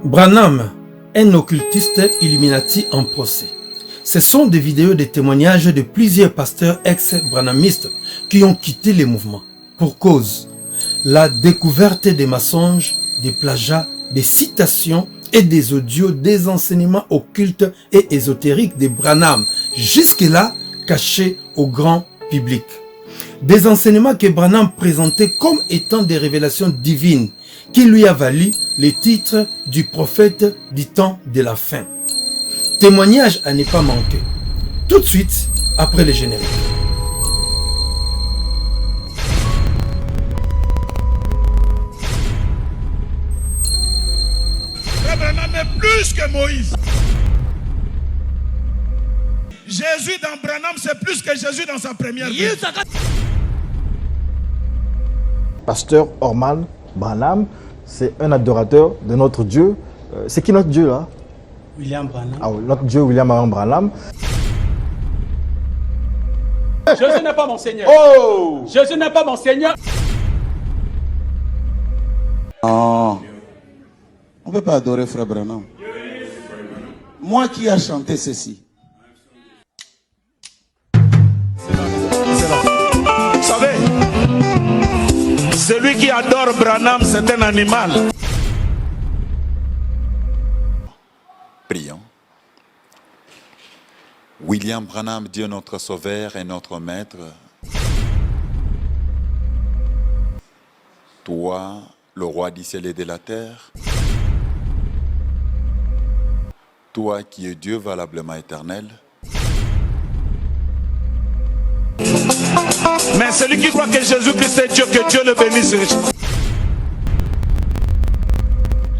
Branham, un occultiste Illuminati en procès. Ce sont des vidéos de témoignages de plusieurs pasteurs ex-branhamistes qui ont quitté les mouvements. Pour cause, la découverte des mensonges, des plagiats, des citations et des audios des enseignements occultes et ésotériques de Branham, jusque-là cachés au grand public. Des enseignements que Branham présentait comme étant des révélations divines, qui lui a valu les titres du prophète du temps de la fin. Témoignage à ne pas manquer. Tout de suite après le générique. Branham est plus que Moïse. Jésus dans Branham, c'est plus que Jésus dans sa première vie. Pasteur Orman Branham, c'est un adorateur de notre Dieu. C'est qui notre Dieu là? William Branham. Ah oui, notre Dieu William Branham. Jésus n'est pas mon Seigneur. Oh! Jésus n'est pas mon Seigneur. Non, on ne peut pas adorer Frère Branham. Moi qui ai chanté ceci. Vous savez, celui qui adore Branham, c'est un animal. Prions. William Branham, Dieu notre Sauveur et notre Maître, toi, le roi du ciel et de la terre, toi qui es Dieu valablement éternel, Mais celui qui croit que Jésus-Christ est Dieu, que Dieu le bénisse.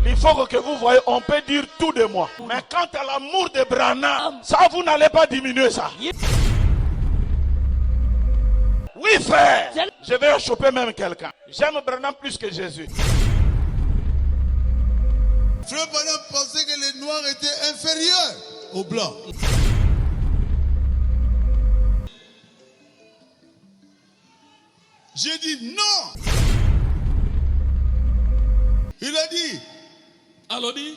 Il faut que vous voyez, on peut dire tout de moi. Mais quant à l'amour de Branham, ça vous n'allez pas diminuer ça. Oui frère, je vais choper même quelqu'un. J'aime Branham plus que Jésus. Frère Branham pensait que les noirs étaient inférieurs aux blancs. J'ai dit non. Il a dit. Alors dit.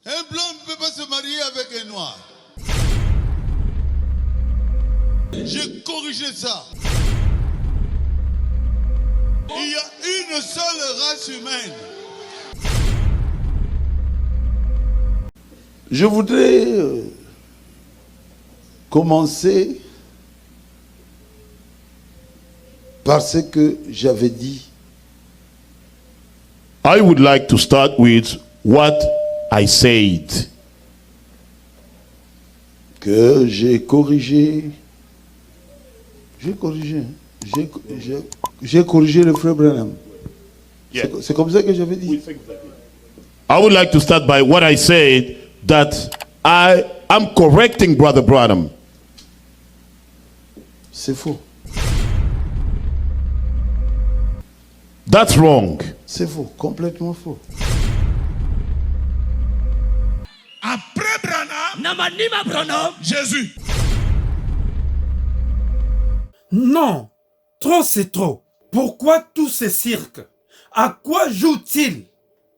Un blanc ne peut pas se marier avec un noir. J'ai corrigé ça. Il y a une seule race humaine. Je voudrais commencer par ce que j'avais dit. I would like to start with what I said. Que j'ai corrigé. J'ai corrigé le frère Branham. Yeah. C'est comme ça que j'avais dit. I would like to start by what I said, that I am correcting Brother Branham. C'est faux. That's wrong. C'est faux. Complètement faux. Après Branham, Jésus. Non, trop c'est trop. Pourquoi tout ce cirque? À quoi joue-t-il?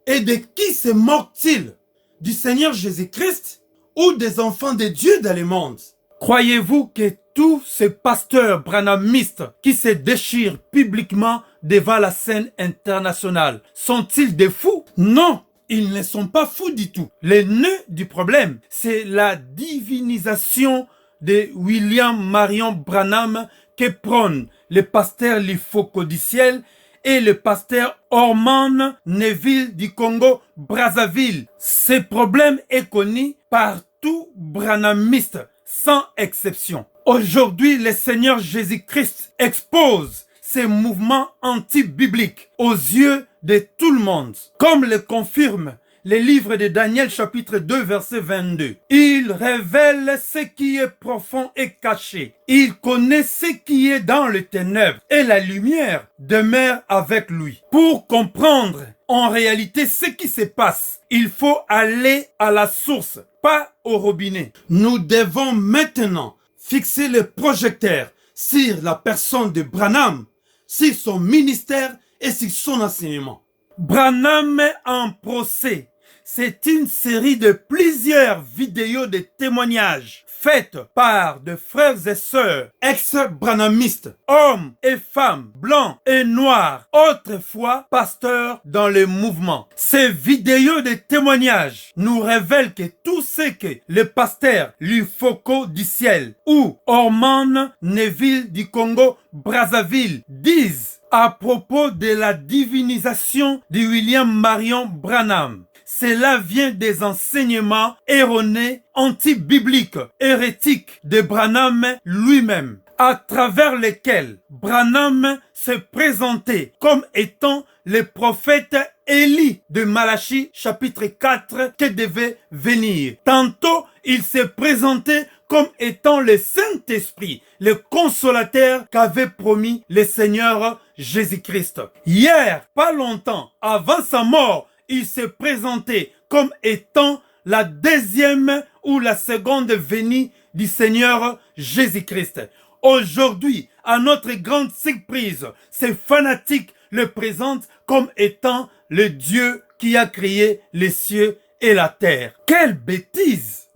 Et de qui se moque-t-il? Du Seigneur Jésus-Christ ou des enfants de Dieu dans le monde? Croyez-vous que tous ces pasteurs branhamistes qui se déchirent publiquement devant la scène internationale sont-ils des fous? Non, ils ne sont pas fous du tout. Le nœud du problème, c'est la divinisation de William Marion Branham que prônent le pasteur Lifocodiciel et le pasteur Orman Neville du Congo-Brazzaville. Ce problème est connu par tout branhamiste, sans exception. Aujourd'hui, le Seigneur Jésus-Christ expose ces mouvements anti-bibliques aux yeux de tout le monde, comme le confirme le livre de Daniel chapitre 2 verset 22. Il révèle ce qui est profond et caché. Il connaît ce qui est dans les ténèbres et la lumière demeure avec lui. Pour comprendre en réalité ce qui se passe, il faut aller à la source, pas au robinet. Nous devons maintenant fixer le projecteur sur la personne de Branham, sur son ministère et sur son enseignement. Branham en procès. C'est une série de plusieurs vidéos de témoignages faites par de frères et sœurs ex-branhamistes, hommes et femmes, blancs et noirs, autrefois pasteurs dans le mouvement. Ces vidéos de témoignages nous révèlent que tout ce que le pasteur Lufoko du ciel ou Orman Neville du Congo Brazzaville disent à propos de la divinisation de William Marion Branham. Cela vient des enseignements erronés, anti-bibliques, hérétiques de Branham lui-même, à travers lesquels Branham se présentait comme étant le prophète Élie de Malachie chapitre 4 qui devait venir. Tantôt, il se présentait comme étant le Saint-Esprit, le consolateur qu'avait promis le Seigneur Jésus-Christ. Hier, pas longtemps avant sa mort, il se présentait comme étant la deuxième ou la seconde venue du Seigneur Jésus-Christ. Aujourd'hui, à notre grande surprise, ces fanatiques le présentent comme étant le Dieu qui a créé les cieux et la terre. Quelle bêtise!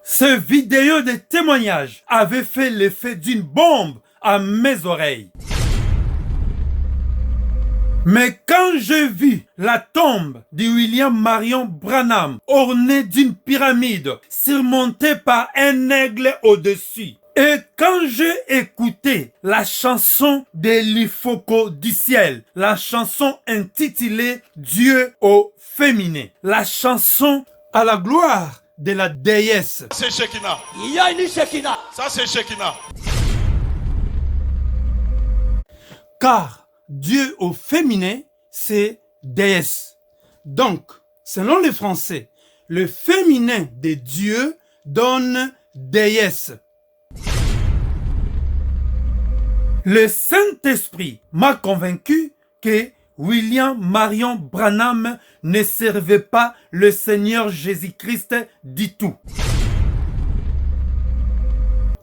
Ce vidéo de témoignage avait fait l'effet d'une bombe à mes oreilles. Mais quand j'ai vu la tombe de William Marion Branham ornée d'une pyramide surmontée par un aigle au-dessus, et quand j'ai écouté la chanson de Lufoko du ciel, la chanson intitulée Dieu au féminin, la chanson à la gloire de la déesse. C'est Shekinah. Il y a une Shekinah. Ça, c'est Shekinah. Car Dieu au féminin, c'est déesse. Donc, selon les Français, le féminin de Dieu donne déesse. Le Saint-Esprit m'a convaincu que William Marion Branham ne servait pas le Seigneur Jésus-Christ du tout.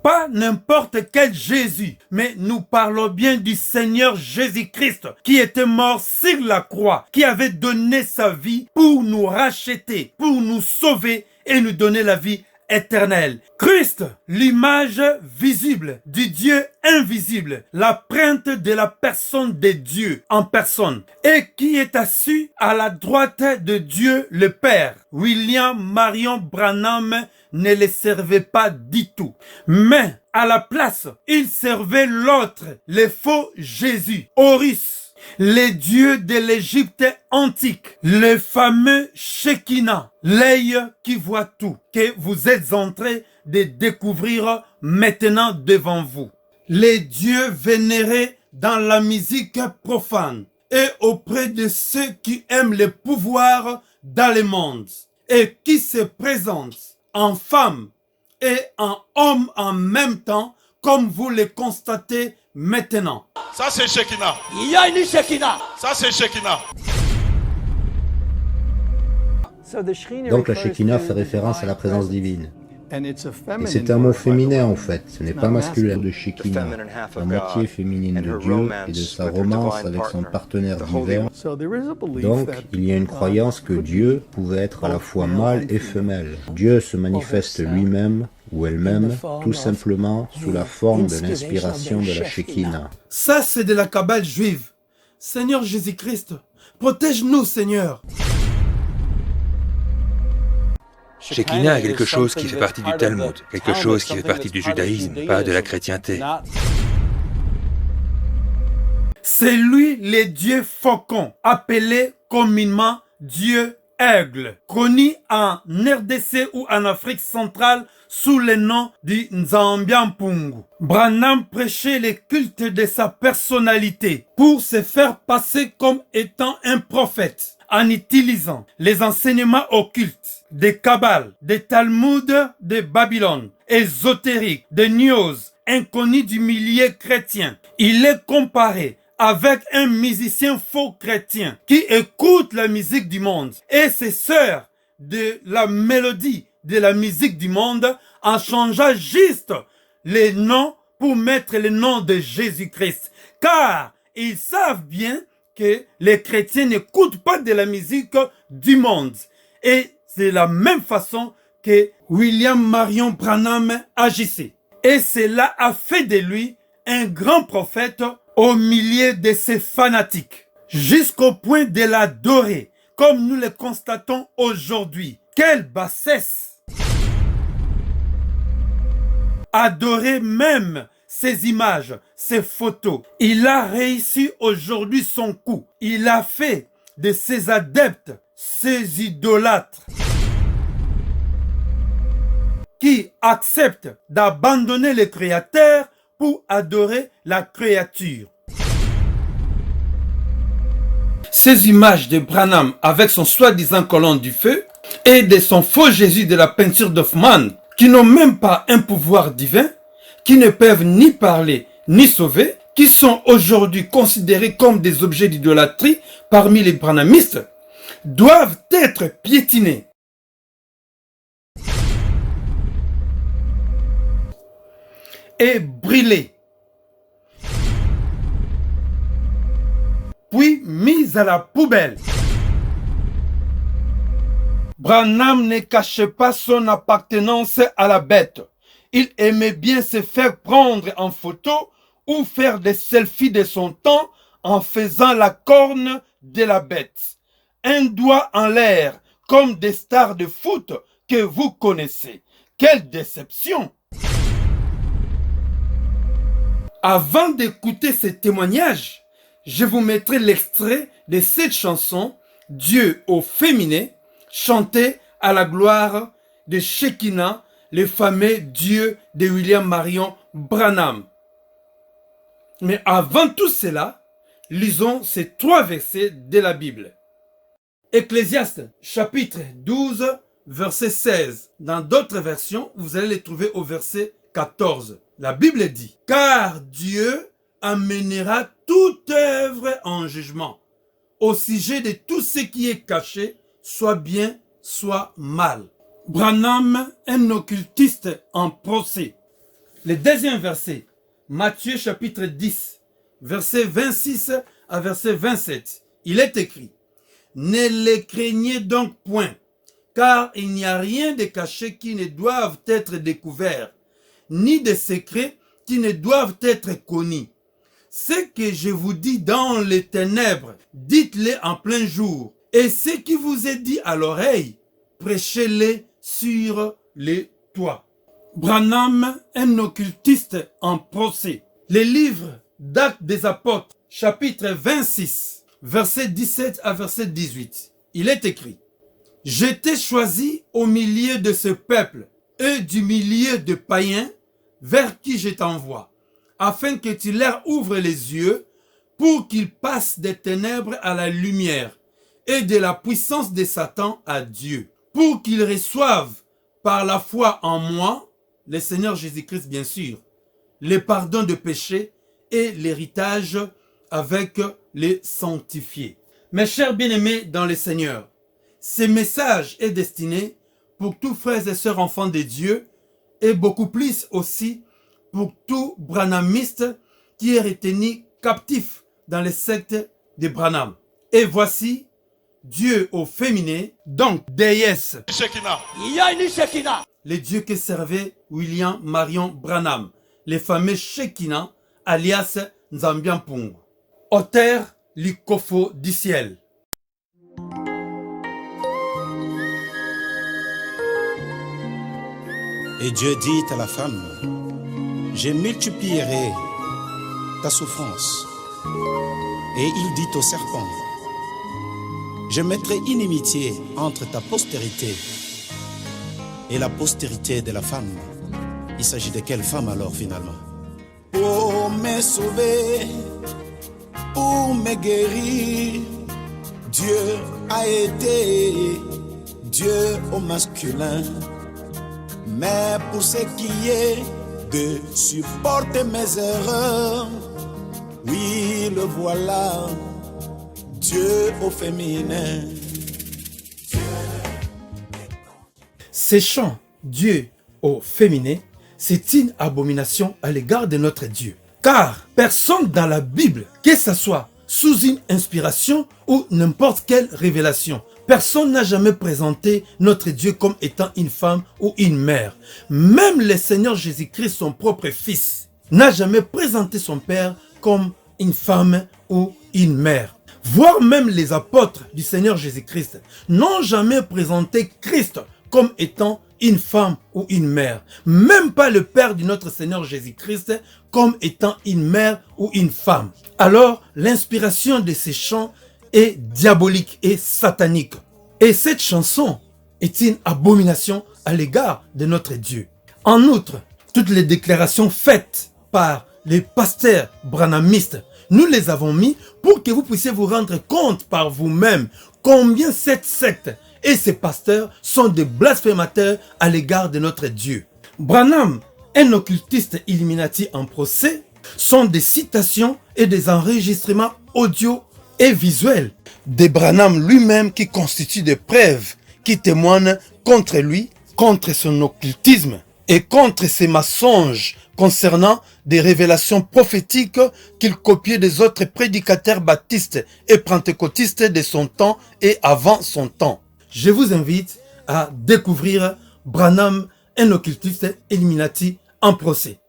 Pas n'importe quel Jésus, mais nous parlons bien du Seigneur Jésus-Christ qui était mort sur la croix, qui avait donné sa vie pour nous racheter, pour nous sauver et nous donner la vie éternelle. Christ, l'image visible du Dieu invisible, la pointe de la personne de Dieu en personne, et qui est assis à la droite de Dieu le Père. William Marion Branham ne le servait pas du tout. Mais à la place, il servait l'autre, le faux Jésus, Horus, les dieux de l'Égypte antique, le fameux Shekinah, l'œil qui voit tout, que vous êtes en train de découvrir maintenant devant vous. Les dieux vénérés dans la musique profane et auprès de ceux qui aiment le pouvoir dans le monde et qui se présentent en femme et en homme en même temps, comme vous le constatez maintenant. Ça, c'est Shekinah. Il y a une Shekinah. Ça, c'est Shekinah. Donc la Shekinah fait référence à la présence divine. Et c'est un mot féminin en fait, ce n'est pas masculin de Shekinah, la moitié féminine de Dieu et de sa romance avec son partenaire divin. Donc il y a une croyance que Dieu pouvait être à la fois mâle et femelle. Dieu se manifeste lui-même ou elle-même, tout simplement sous la forme de l'inspiration de la Shekinah. Ça c'est de la Kabbale juive. Seigneur Jésus-Christ, protège-nous Seigneur. Shekinah est quelque chose qui fait partie du Talmud, quelque chose qui fait partie du judaïsme, pas de la chrétienté. C'est lui le dieu faucon, appelé communément Dieu aigle, connu en RDC ou en Afrique centrale sous le nom du Nzambiampungu. Branham prêchait le culte de sa personnalité pour se faire passer comme étant un prophète en utilisant les enseignements occultes des Kabbales, des Talmuds de Babylone, ésotériques, des news inconnus du milieu chrétien. Il est comparé avec un musicien faux chrétien qui écoute la musique du monde et se sert de la mélodie de la musique du monde en changeant juste les noms pour mettre le nom de Jésus-Christ. Car ils savent bien que les chrétiens n'écoutent pas de la musique du monde. Et c'est la même façon que William Marion Branham agissait. Et cela a fait de lui un grand prophète au milieu de ses fanatiques, jusqu'au point de l'adorer, comme nous le constatons aujourd'hui. Quelle bassesse! Adorer même ces images, ces photos. Il a réussi aujourd'hui son coup. Il a fait de ses adeptes, ses idolâtres, qui acceptent d'abandonner le Créateur pour adorer la créature. Ces images de Branham avec son soi-disant colonne du feu et de son faux Jésus de la peinture d'Hoffmann, qui n'ont même pas un pouvoir divin, qui ne peuvent ni parler ni sauver, qui sont aujourd'hui considérés comme des objets d'idolâtrie parmi les branhamistes, doivent être piétinés. Et brûlés, puis mis à la poubelle. Branham ne cachait pas son appartenance à la bête. Il aimait bien se faire prendre en photo ou faire des selfies de son temps en faisant la corne de la bête. Un doigt en l'air, comme des stars de foot que vous connaissez. Quelle déception! Avant d'écouter ces témoignages, je vous mettrai l'extrait de cette chanson « Dieu au féminin » chantée à la gloire de Shekinah, le fameux Dieu de William Marion Branham. Mais avant tout cela, lisons ces 3 versets de la Bible. Ecclésiaste chapitre 12, verset 16. Dans d'autres versions, vous allez les trouver au verset 14. La Bible dit, « Car Dieu amènera toute œuvre en jugement, au sujet de tout ce qui est caché, soit bien, soit mal. » Branham, un occultiste en procès. Le deuxième verset, Matthieu chapitre 10, verset 26 à verset 27. Il est écrit, « Ne les craignez donc point, car il n'y a rien de caché qui ne doive être découvert, ni de secrets qui ne doivent être connus. Ce que je vous dis dans les ténèbres, dites-le en plein jour, et ce qui vous est dit à l'oreille, prêchez-le sur les toits. » Branham, un occultiste en procès. Les livres d'Actes des Apôtres, chapitre 26, verset 17 à verset 18. Il est écrit, « J'étais choisi au milieu de ce peuple et du milieu de païens vers qui je t'envoie, afin que tu leur ouvres les yeux pour qu'ils passent des ténèbres à la lumière et de la puissance de Satan à Dieu, pour qu'ils reçoivent par la foi en moi, le Seigneur Jésus-Christ bien sûr, le pardon de péché et l'héritage avec les sanctifiés. » Mes chers bien-aimés dans le Seigneur, ce message est destiné pour tous frères et sœurs enfants de Dieu et beaucoup plus aussi pour tout branhamiste qui est retenu captif dans les sectes de Branham. Et voici Dieu au féminin, donc déesse. Shekinah. Il y a une Shekinah. Le Dieu que servait William Marion Branham, le fameux Shekinah, alias Nzambiampung, auteur Likofo du ciel. Et Dieu dit à la femme, je multiplierai ta souffrance. Et il dit au serpent, je mettrai inimitié entre ta postérité et la postérité de la femme. Il s'agit de quelle femme alors finalement? Pour me sauver, pour me guérir, Dieu a été Dieu au masculin. Mais pour ce qui est de supporter mes erreurs, oui, le voilà, Dieu au féminin. Ces chants Dieu au féminin, c'est une abomination à l'égard de notre Dieu. Car personne dans la Bible, que ce soit sous une inspiration ou n'importe quelle révélation, personne n'a jamais présenté notre Dieu comme étant une femme ou une mère. Même le Seigneur Jésus-Christ, son propre Fils, n'a jamais présenté son Père comme une femme ou une mère. Voire même les apôtres du Seigneur Jésus-Christ n'ont jamais présenté Christ comme étant une femme ou une mère. Même pas le Père de notre Seigneur Jésus-Christ comme étant une mère ou une femme. Alors, l'inspiration de ces chants est diabolique et satanique. Et cette chanson est une abomination à l'égard de notre Dieu. En outre, toutes les déclarations faites par les pasteurs branhamistes, nous les avons mis pour que vous puissiez vous rendre compte par vous-même combien cette secte et ces pasteurs sont des blasphémateurs à l'égard de notre Dieu. Branham, un occultiste Illuminati en procès, sont des citations et des enregistrements audio et visuels de Branham lui-même qui constituent des preuves qui témoignent contre lui, contre son occultisme et contre ses mensonges concernant des révélations prophétiques qu'il copiait des autres prédicateurs baptistes et pentecôtistes de son temps et avant son temps. Je vous invite à découvrir Branham, un occultiste Illuminati en procès.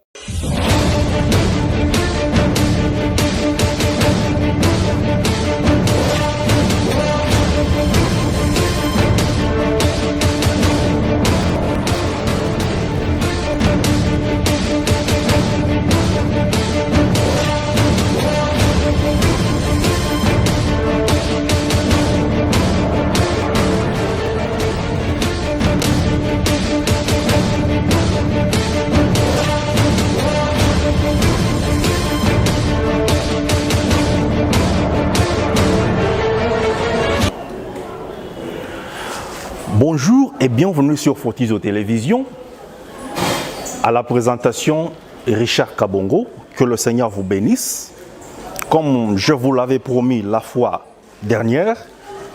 Bonjour et bienvenue sur Fortizo Télévision. À la présentation, Richard Kabongo, que le Seigneur vous bénisse. Comme je vous l'avais promis la fois dernière,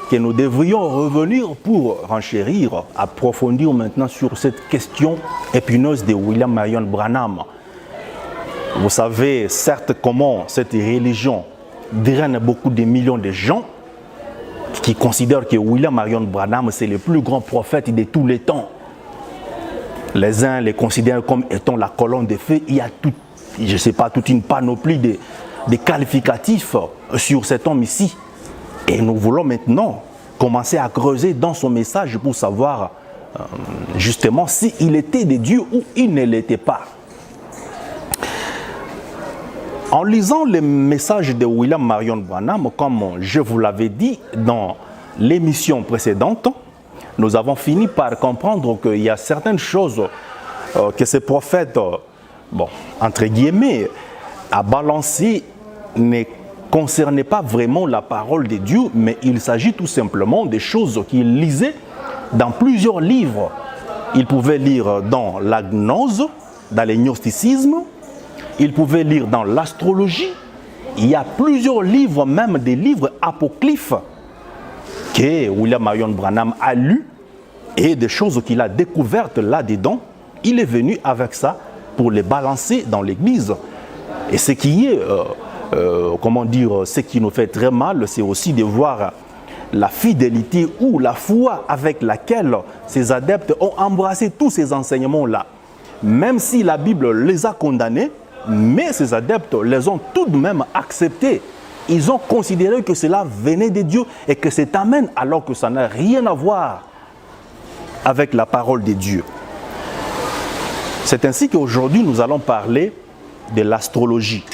que nous devrions revenir pour renchérir, approfondir maintenant sur cette question épineuse de William Marion Branham. Vous savez certes comment cette religion draine beaucoup de millions de gens qui considèrent que William Marion Branham c'est le plus grand prophète de tous les temps. Les uns les considèrent comme étant la colonne de feu. Il y a toute une panoplie de qualificatifs sur cet homme ici. Et nous voulons maintenant commencer à creuser dans son message pour savoir justement s'il était de Dieu ou il ne l'était pas. En lisant les messages de William Marion Branham, comme je vous l'avais dit dans l'émission précédente, nous avons fini par comprendre qu'il y a certaines choses que ce prophète, entre guillemets, a balancées, ne concernaient pas vraiment la parole de Dieu, mais il s'agit tout simplement des choses qu'il lisait dans plusieurs livres. Il pouvait lire dans la gnose, dans le gnosticisme, il pouvait lire dans l'astrologie. Il y a plusieurs livres, même des livres apocryphes que William Marion Branham a lus et des choses qu'il a découvertes là-dedans. Il est venu avec ça pour les balancer dans l'église. Et ce qui est, ce qui nous fait très mal, c'est aussi de voir la fidélité ou la foi avec laquelle ces adeptes ont embrassé tous ces enseignements-là. Même si la Bible les a condamnés, mais ces adeptes les ont tout de même acceptés. Ils ont considéré que cela venait de Dieu et que c'est amen, alors que ça n'a rien à voir avec la parole de Dieu. C'est ainsi qu'aujourd'hui nous allons parler de l'astrologie.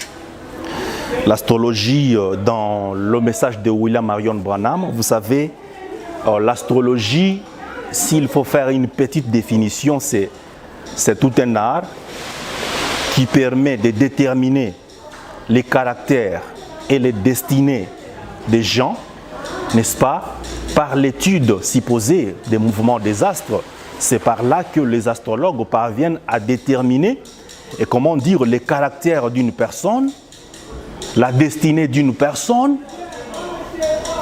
L'astrologie dans le message de William Marion Branham, vous savez, l'astrologie, s'il faut faire une petite définition, c'est tout un art qui permet de déterminer les caractères et les destinées des gens, n'est-ce pas, par l'étude supposée des mouvements des astres. C'est par là que les astrologues parviennent à déterminer, et comment dire, les caractères d'une personne, la destinée d'une personne.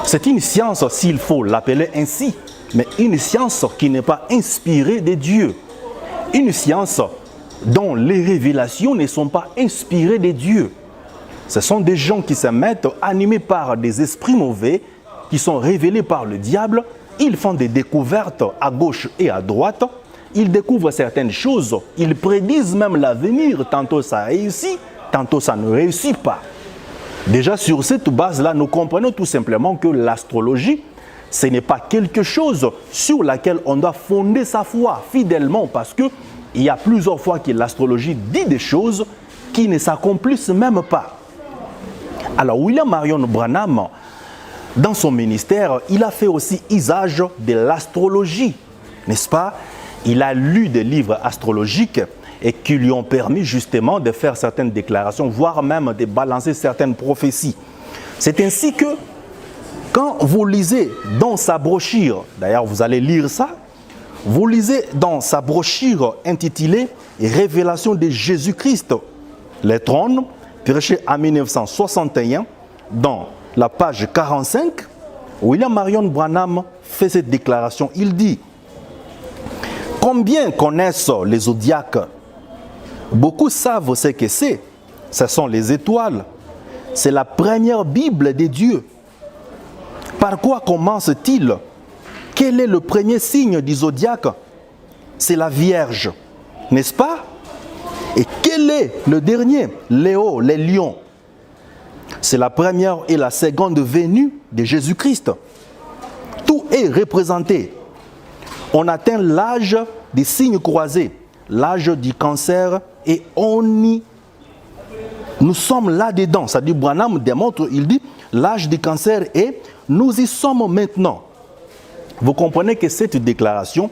C'est une science, s'il faut l'appeler ainsi, mais une science qui n'est pas inspirée de Dieu. Une science dont les révélations ne sont pas inspirées de Dieu. Ce sont des gens qui se mettent animés par des esprits mauvais, qui sont révélés par le diable. Ils font des découvertes à gauche et à droite. Ils découvrent certaines choses. Ils prédisent même l'avenir. Tantôt ça réussit, tantôt ça ne réussit pas. Déjà sur cette base-là, nous comprenons tout simplement que l'astrologie, ce n'est pas quelque chose sur laquelle on doit fonder sa foi fidèlement, parce qu'il y a plusieurs fois que l'astrologie dit des choses qui ne s'accomplissent même pas. Alors William Marion Branham, dans son ministère, il a fait aussi usage de l'astrologie, n'est-ce pas? Il a lu des livres astrologiques et qui lui ont permis justement de faire certaines déclarations, voire même de balancer certaines prophéties. C'est ainsi que, quand vous lisez dans sa brochure, d'ailleurs vous allez lire ça, vous lisez dans sa brochure intitulée « Révélation de Jésus-Christ, les trônes », prêché en 1961, dans la page 45, William Marion Branham fait cette déclaration. Il dit « Combien connaissent les zodiaques? Beaucoup savent ce que c'est. Ce sont les étoiles. C'est la première Bible des dieux. Par quoi commence-t-il? Quel est le premier signe du zodiaque? C'est la Vierge, n'est-ce pas? Et quel est le dernier? Léo, les lions. C'est la première et la seconde venue de Jésus-Christ. Tout est représenté. On atteint l'âge des signes croisés, l'âge du cancer, et nous sommes là-dedans. C'est-à-dire, Branham démontre, il dit, l'âge du cancer, et nous y sommes maintenant. Vous comprenez que cette déclaration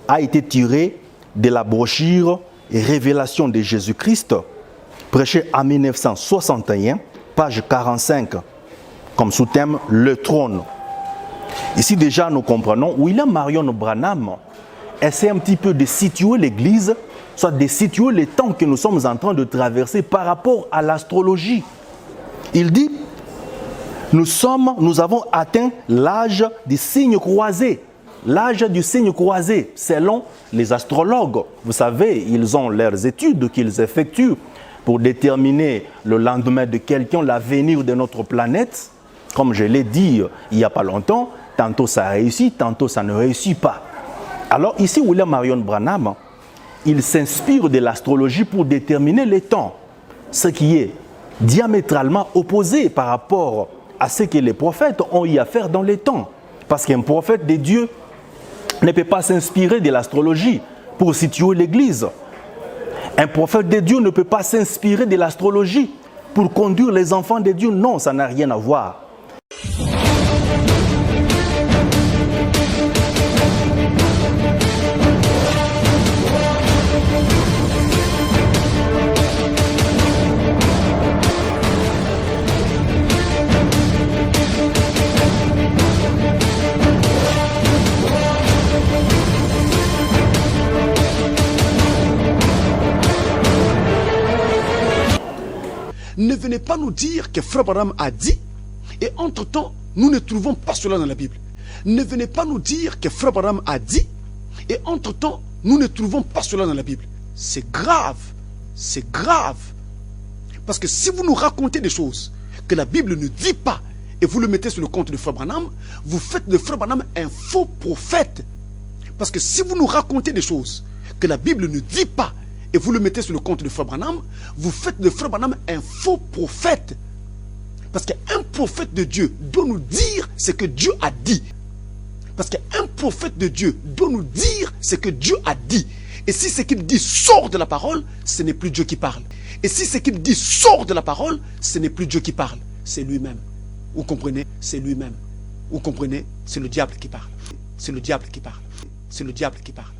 a été tirée de la brochure Révélation de Jésus-Christ, prêchée en 1961, page 45, comme sous-thème le trône. Ici déjà nous comprenons, William Marion Branham essaie un petit peu de situer l'Église, soit de situer les temps que nous sommes en train de traverser par rapport à l'astrologie. Il dit, nous avons atteint l'âge des signes croisés. L'âge du signe croisé, selon les astrologues. Vous savez, ils ont leurs études qu'ils effectuent pour déterminer le lendemain de quelqu'un, l'avenir de notre planète. Comme je l'ai dit il n'y a pas longtemps, tantôt ça réussit, tantôt ça ne réussit pas. Alors ici, William Marion Branham, il s'inspire de l'astrologie pour déterminer les temps, ce qui est diamétralement opposé par rapport à ce que les prophètes ont eu à faire dans les temps. Parce qu'un prophète de Dieu ne peut pas s'inspirer de l'astrologie pour situer l'Église. Un prophète de Dieu ne peut pas s'inspirer de l'astrologie pour conduire les enfants de Dieu. Non, ça n'a rien à voir. Ne venez pas nous dire que Frère Branham a dit, et entre-temps, nous ne trouvons pas cela dans la Bible. Ne venez pas nous dire que Frère Branham a dit, et entre-temps, nous ne trouvons pas cela dans la Bible. C'est grave, c'est grave. Parce que si vous nous racontez des choses que la Bible ne dit pas, et vous le mettez sur le compte de Frère Branham, vous faites de Frère Branham un faux prophète. Parce que si vous nous racontez des choses que la Bible ne dit pas, et vous le mettez sur le compte de Frère Branham, vous faites de Frère Branham un faux prophète. Parce qu'un prophète de Dieu doit nous dire ce que Dieu a dit. Parce qu'un prophète de Dieu doit nous dire ce que Dieu a dit. Et si ce qu'il dit sort de la parole, ce n'est plus Dieu qui parle. Et si ce qu'il dit sort de la parole, ce n'est plus Dieu qui parle. C'est lui-même. Vous comprenez? C'est lui-même. Vous comprenez? C'est le diable qui parle. C'est le diable qui parle. C'est le diable qui parle.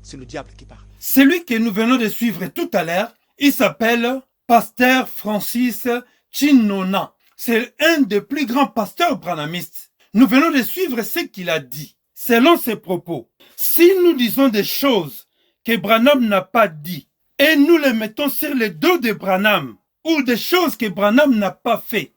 C'est le diable qui parle. Celui que nous venons de suivre tout à l'heure, il s'appelle Pasteur Francis Chinona. C'est un des plus grands pasteurs branhamistes. Nous venons de suivre ce qu'il a dit. Selon ses propos, si nous disons des choses que Branham n'a pas dit et nous les mettons sur le dos de Branham, ou des choses que Branham n'a pas fait,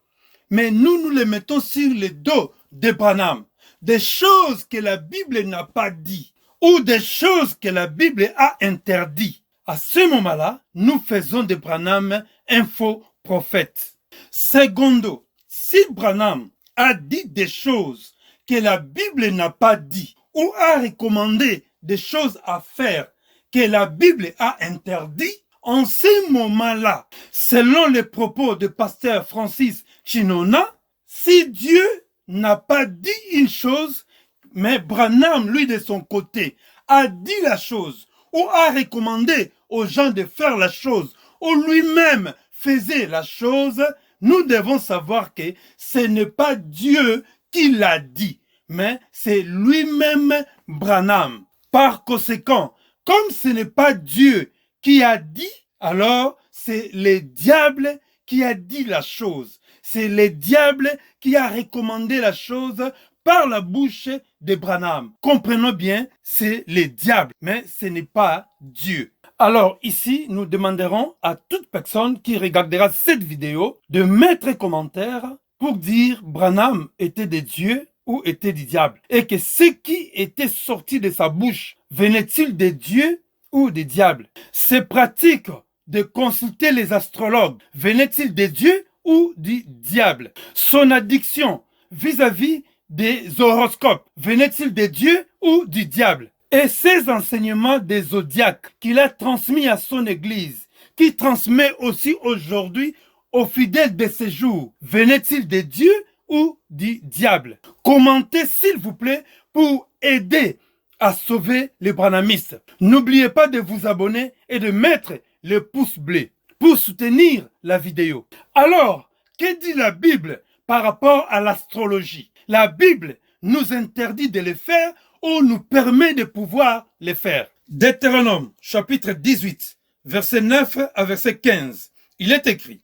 mais nous les mettons sur le dos de Branham, des choses que la Bible n'a pas dit, ou des choses que la Bible a interdites, À ce moment-là, nous faisons de Branham un faux prophète. Secondo, si Branham a dit des choses que la Bible n'a pas dit ou a recommandé des choses à faire que la Bible a interdit, en ce moment-là, selon les propos de pasteur Francis Chinona, si Dieu n'a pas dit une chose, mais Branham, lui de son côté, a dit la chose ou a recommandé aux gens de faire la chose ou lui-même faisait la chose, nous devons savoir que ce n'est pas Dieu qui l'a dit, mais c'est lui-même Branham. Par conséquent, comme ce n'est pas Dieu qui a dit, alors c'est le diable qui a dit la chose. C'est le diable qui a recommandé la chose par la bouche de Branham. Comprenons bien, c'est le diable, mais ce n'est pas Dieu. Alors ici, nous demanderons à toute personne qui regardera cette vidéo de mettre un commentaire pour dire Branham était de Dieu ou était du diable. Et que ce qui était sorti de sa bouche venait-il de Dieu ou du diable? Ces pratiques de consulter les astrologues venait-il de Dieu ou du diable? Son addiction vis-à-vis des horoscopes venait-il de Dieu ou du diable? Et ces enseignements des zodiaques qu'il a transmis à son église, qui transmet aussi aujourd'hui aux fidèles de ces jours, venait-il de Dieu ou du diable? Commentez s'il vous plaît pour aider à sauver les branhamistes. N'oubliez pas de vous abonner et de mettre le pouce bleu pour soutenir la vidéo. Alors, que dit la Bible par rapport à l'astrologie? La Bible nous interdit de le faire ou nous permet de pouvoir le faire. Deutéronome, chapitre 18, verset 9 à verset 15. Il est écrit: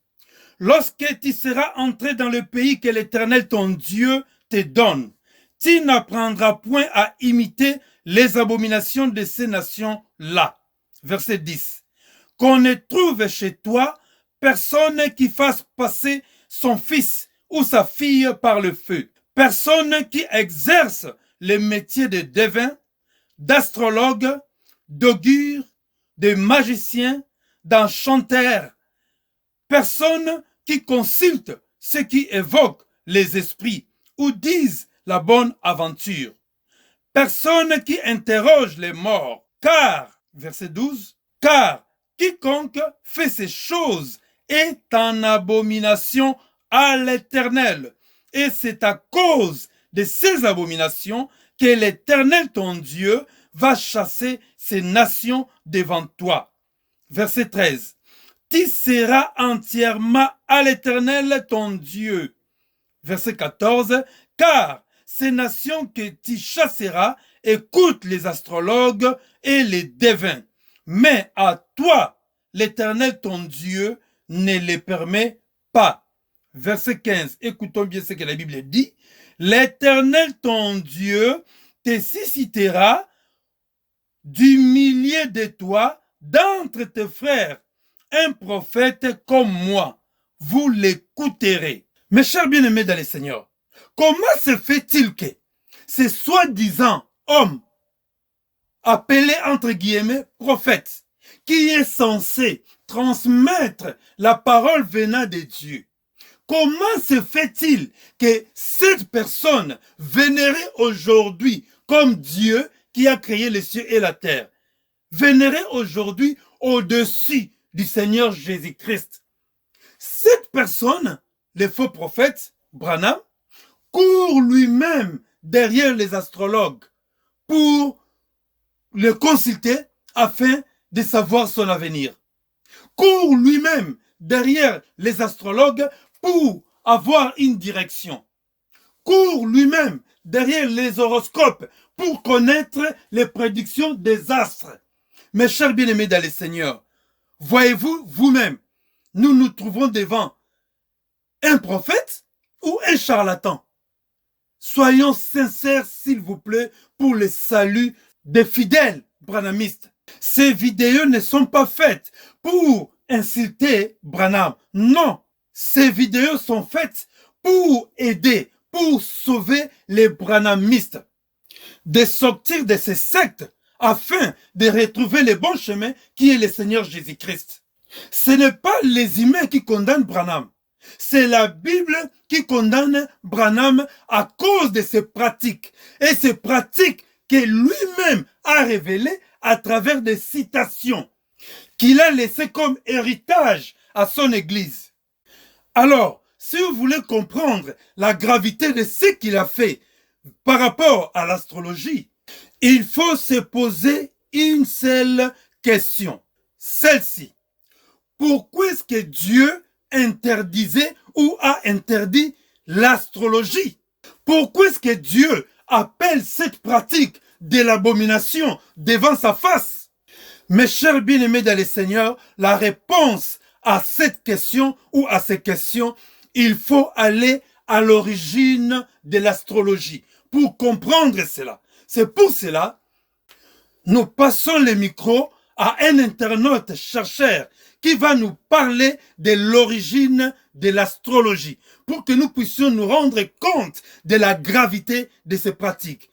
lorsque tu seras entré dans le pays que l'Éternel ton Dieu te donne, tu n'apprendras point à imiter les abominations de ces nations-là. Verset 10. Qu'on ne trouve chez toi personne qui fasse passer son fils ou sa fille par le feu. Personne qui exerce les métiers de devin, d'astrologue, d'augure, de magicien, d'enchanteur. Personne qui consulte ceux qui évoquent les esprits ou disent la bonne aventure. Personne qui interroge les morts. Car, verset 12, car quiconque fait ces choses est en abomination à l'Éternel. Et c'est à cause de ces abominations que l'Éternel ton Dieu va chasser ces nations devant toi. Verset 13. Tu seras entièrement à l'Éternel ton Dieu. Verset 14. Car ces nations que tu chasseras écoutent les astrologues et les devins. Mais à toi, l'Éternel ton Dieu ne les permet pas. Verset 15. Écoutons bien ce que la Bible dit. L'Éternel ton Dieu te suscitera du milieu de toi, d'entre tes frères, un prophète comme moi. Vous l'écouterez. Mes chers bien-aimés dans le Seigneur, comment se fait-il que ces soi-disant hommes, appelés entre guillemets prophètes, qui est censé transmettre la parole venant de Dieu, comment se fait-il que cette personne vénérée aujourd'hui comme Dieu qui a créé les cieux et la terre, vénérée aujourd'hui au-dessus du Seigneur Jésus-Christ, cette personne, le faux prophète, Branham, court lui-même derrière les astrologues pour le consulter afin de savoir son avenir. Court lui-même derrière les astrologues pour avoir une direction. Court lui-même derrière les horoscopes pour connaître les prédictions des astres. Mes chers bien-aimés dans le Seigneur, voyez-vous vous-même, nous nous trouvons devant un prophète ou un charlatan? Soyons sincères, s'il vous plaît, pour le salut des fidèles branhamistes. Ces vidéos ne sont pas faites pour insulter Branham. Non, ces vidéos sont faites pour aider, pour sauver les branhamistes de sortir de ces sectes afin de retrouver le bon chemin qui est le Seigneur Jésus-Christ. Ce n'est pas les humains qui condamnent Branham. C'est la Bible qui condamne Branham à cause de ses pratiques. Et ces pratiques que lui-même a révélées à travers des citations qu'il a laissées comme héritage à son Église. Alors, si vous voulez comprendre la gravité de ce qu'il a fait par rapport à l'astrologie, il faut se poser une seule question. Celle-ci. Pourquoi est-ce que Dieu interdisait ou a interdit l'astrologie? Pourquoi est-ce que Dieu appelle cette pratique de l'abomination devant sa face? Mes chers bien-aimés dans le Seigneur, la réponse à cette question ou à ces questions, il faut aller à l'origine de l'astrologie pour comprendre cela. C'est pour cela nous passons le micro à un internaute chercheur qui va nous parler de l'origine de l'astrologie pour que nous puissions nous rendre compte de la gravité de ces pratiques.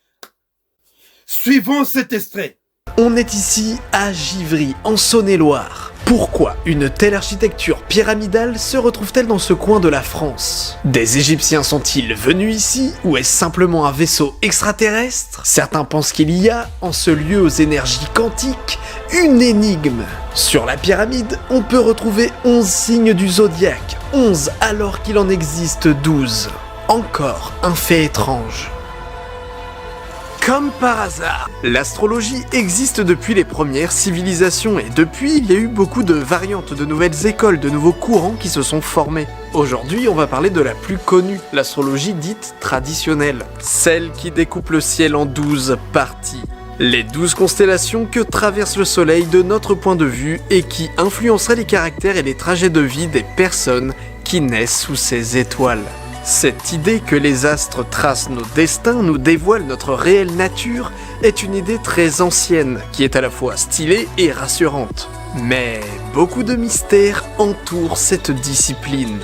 Suivons cet extrait. On est ici à Givry, en Saône-et-Loire. Pourquoi une telle architecture pyramidale se retrouve-t-elle dans ce coin de la France? Des Égyptiens sont-ils venus ici, ou est-ce simplement un vaisseau extraterrestre? Certains pensent qu'il y a, en ce lieu aux énergies quantiques, une énigme. Sur la pyramide, on peut retrouver 11 signes du zodiaque, 11 alors qu'il en existe 12. Encore un fait étrange. Comme par hasard, l'astrologie existe depuis les premières civilisations et depuis, il y a eu beaucoup de variantes, de nouvelles écoles, de nouveaux courants qui se sont formés. Aujourd'hui, on va parler de la plus connue, l'astrologie dite traditionnelle, celle qui découpe le ciel en 12 parties. Les 12 constellations que traverse le soleil de notre point de vue et qui influenceraient les caractères et les trajets de vie des personnes qui naissent sous ces étoiles. Cette idée que les astres tracent nos destins, nous dévoilent notre réelle nature, est une idée très ancienne, qui est à la fois stylée et rassurante. Mais beaucoup de mystères entourent cette discipline.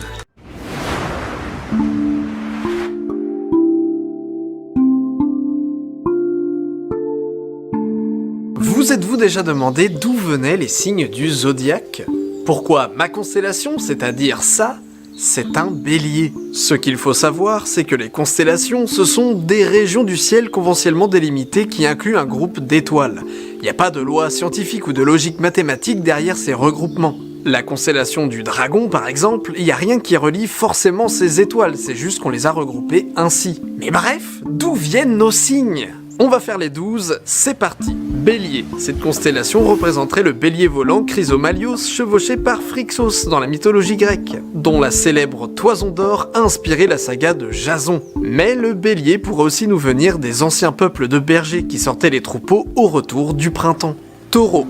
Vous êtes-vous déjà demandé d'où venaient les signes du zodiaque? Pourquoi ma constellation, c'est-à-dire ça, c'est un bélier. Ce qu'il faut savoir, c'est que les constellations, ce sont des régions du ciel conventionnellement délimitées qui incluent un groupe d'étoiles. Il n'y a pas de loi scientifique ou de logique mathématique derrière ces regroupements. La constellation du dragon, par exemple, il n'y a rien qui relie forcément ces étoiles, c'est juste qu'on les a regroupées ainsi. Mais bref, d'où viennent nos signes? On va faire les 12, c'est parti. Bélier. Cette constellation représenterait le bélier volant Chrysomalios chevauché par Phrixos dans la mythologie grecque, dont la célèbre toison d'or a inspiré la saga de Jason. Mais le bélier pourrait aussi nous venir des anciens peuples de bergers qui sortaient les troupeaux au retour du printemps. Taureau.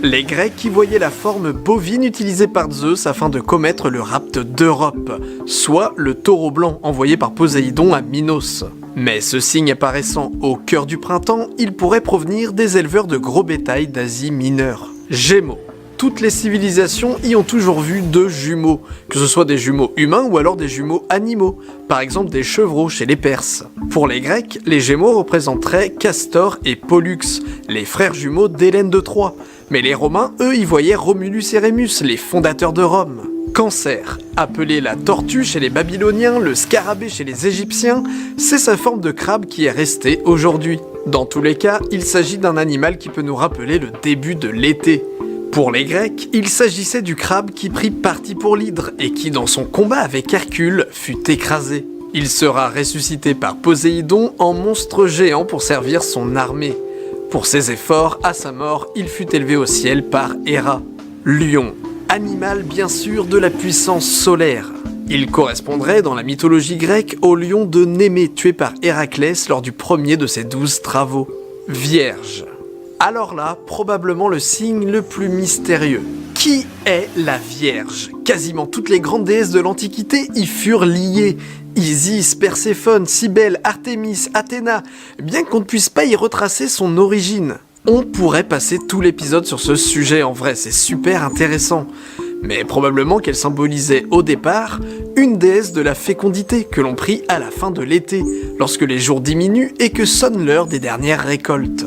Les Grecs qui voyaient la forme bovine utilisée par Zeus afin de commettre le rapt d'Europe, soit le taureau blanc envoyé par Poséidon à Minos. Mais ce signe apparaissant au cœur du printemps, il pourrait provenir des éleveurs de gros bétail d'Asie mineure. Gémeaux. Toutes les civilisations y ont toujours vu deux jumeaux, que ce soit des jumeaux humains ou alors des jumeaux animaux, par exemple des chevreaux chez les Perses. Pour les Grecs, les Gémeaux représenteraient Castor et Pollux, les frères jumeaux d'Hélène de Troie, mais les Romains, eux, y voyaient Romulus et Rémus, les fondateurs de Rome. Cancer, appelé la tortue chez les Babyloniens, le scarabée chez les Égyptiens, c'est sa forme de crabe qui est restée aujourd'hui. Dans tous les cas, il s'agit d'un animal qui peut nous rappeler le début de l'été. Pour les Grecs, il s'agissait du crabe qui prit parti pour l'hydre et qui, dans son combat avec Hercule, fut écrasé. Il sera ressuscité par Poséidon en monstre géant pour servir son armée. Pour ses efforts, à sa mort, il fut élevé au ciel par Héra. Lion, animal bien sûr de la puissance solaire. Il correspondrait dans la mythologie grecque au lion de Némée tué par Héraclès lors du premier de ses 12 travaux. Vierge. Alors là, probablement le signe le plus mystérieux. Qui est la Vierge? Quasiment toutes les grandes déesses de l'Antiquité y furent liées. Isis, Perséphone, Cybèle, Artémis, Athéna, bien qu'on ne puisse pas y retracer son origine. On pourrait passer tout l'épisode sur ce sujet, en vrai, c'est super intéressant. Mais probablement qu'elle symbolisait au départ une déesse de la fécondité que l'on prie à la fin de l'été, lorsque les jours diminuent et que sonne l'heure des dernières récoltes.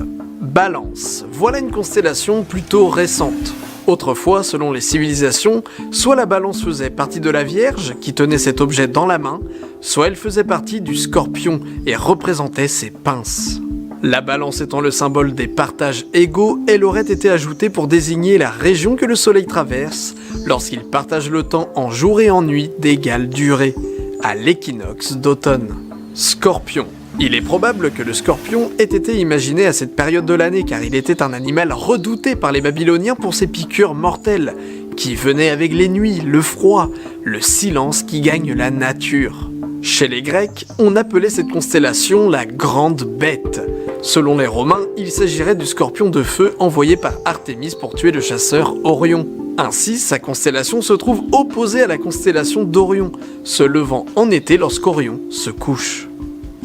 Balance, voilà une constellation plutôt récente. Autrefois, selon les civilisations, soit la Balance faisait partie de la Vierge, qui tenait cet objet dans la main, soit elle faisait partie du Scorpion et représentait ses pinces. La Balance étant le symbole des partages égaux, elle aurait été ajoutée pour désigner la région que le Soleil traverse lorsqu'il partage le temps en jour et en nuit d'égale durée, à l'équinoxe d'automne. Scorpion. Il est probable que le scorpion ait été imaginé à cette période de l'année car il était un animal redouté par les Babyloniens pour ses piqûres mortelles, qui venaient avec les nuits, le froid, le silence qui gagne la nature. Chez les Grecs, on appelait cette constellation la Grande Bête. Selon les Romains, il s'agirait du scorpion de feu envoyé par Artémis pour tuer le chasseur Orion. Ainsi, sa constellation se trouve opposée à la constellation d'Orion, se levant en été lorsqu'Orion se couche.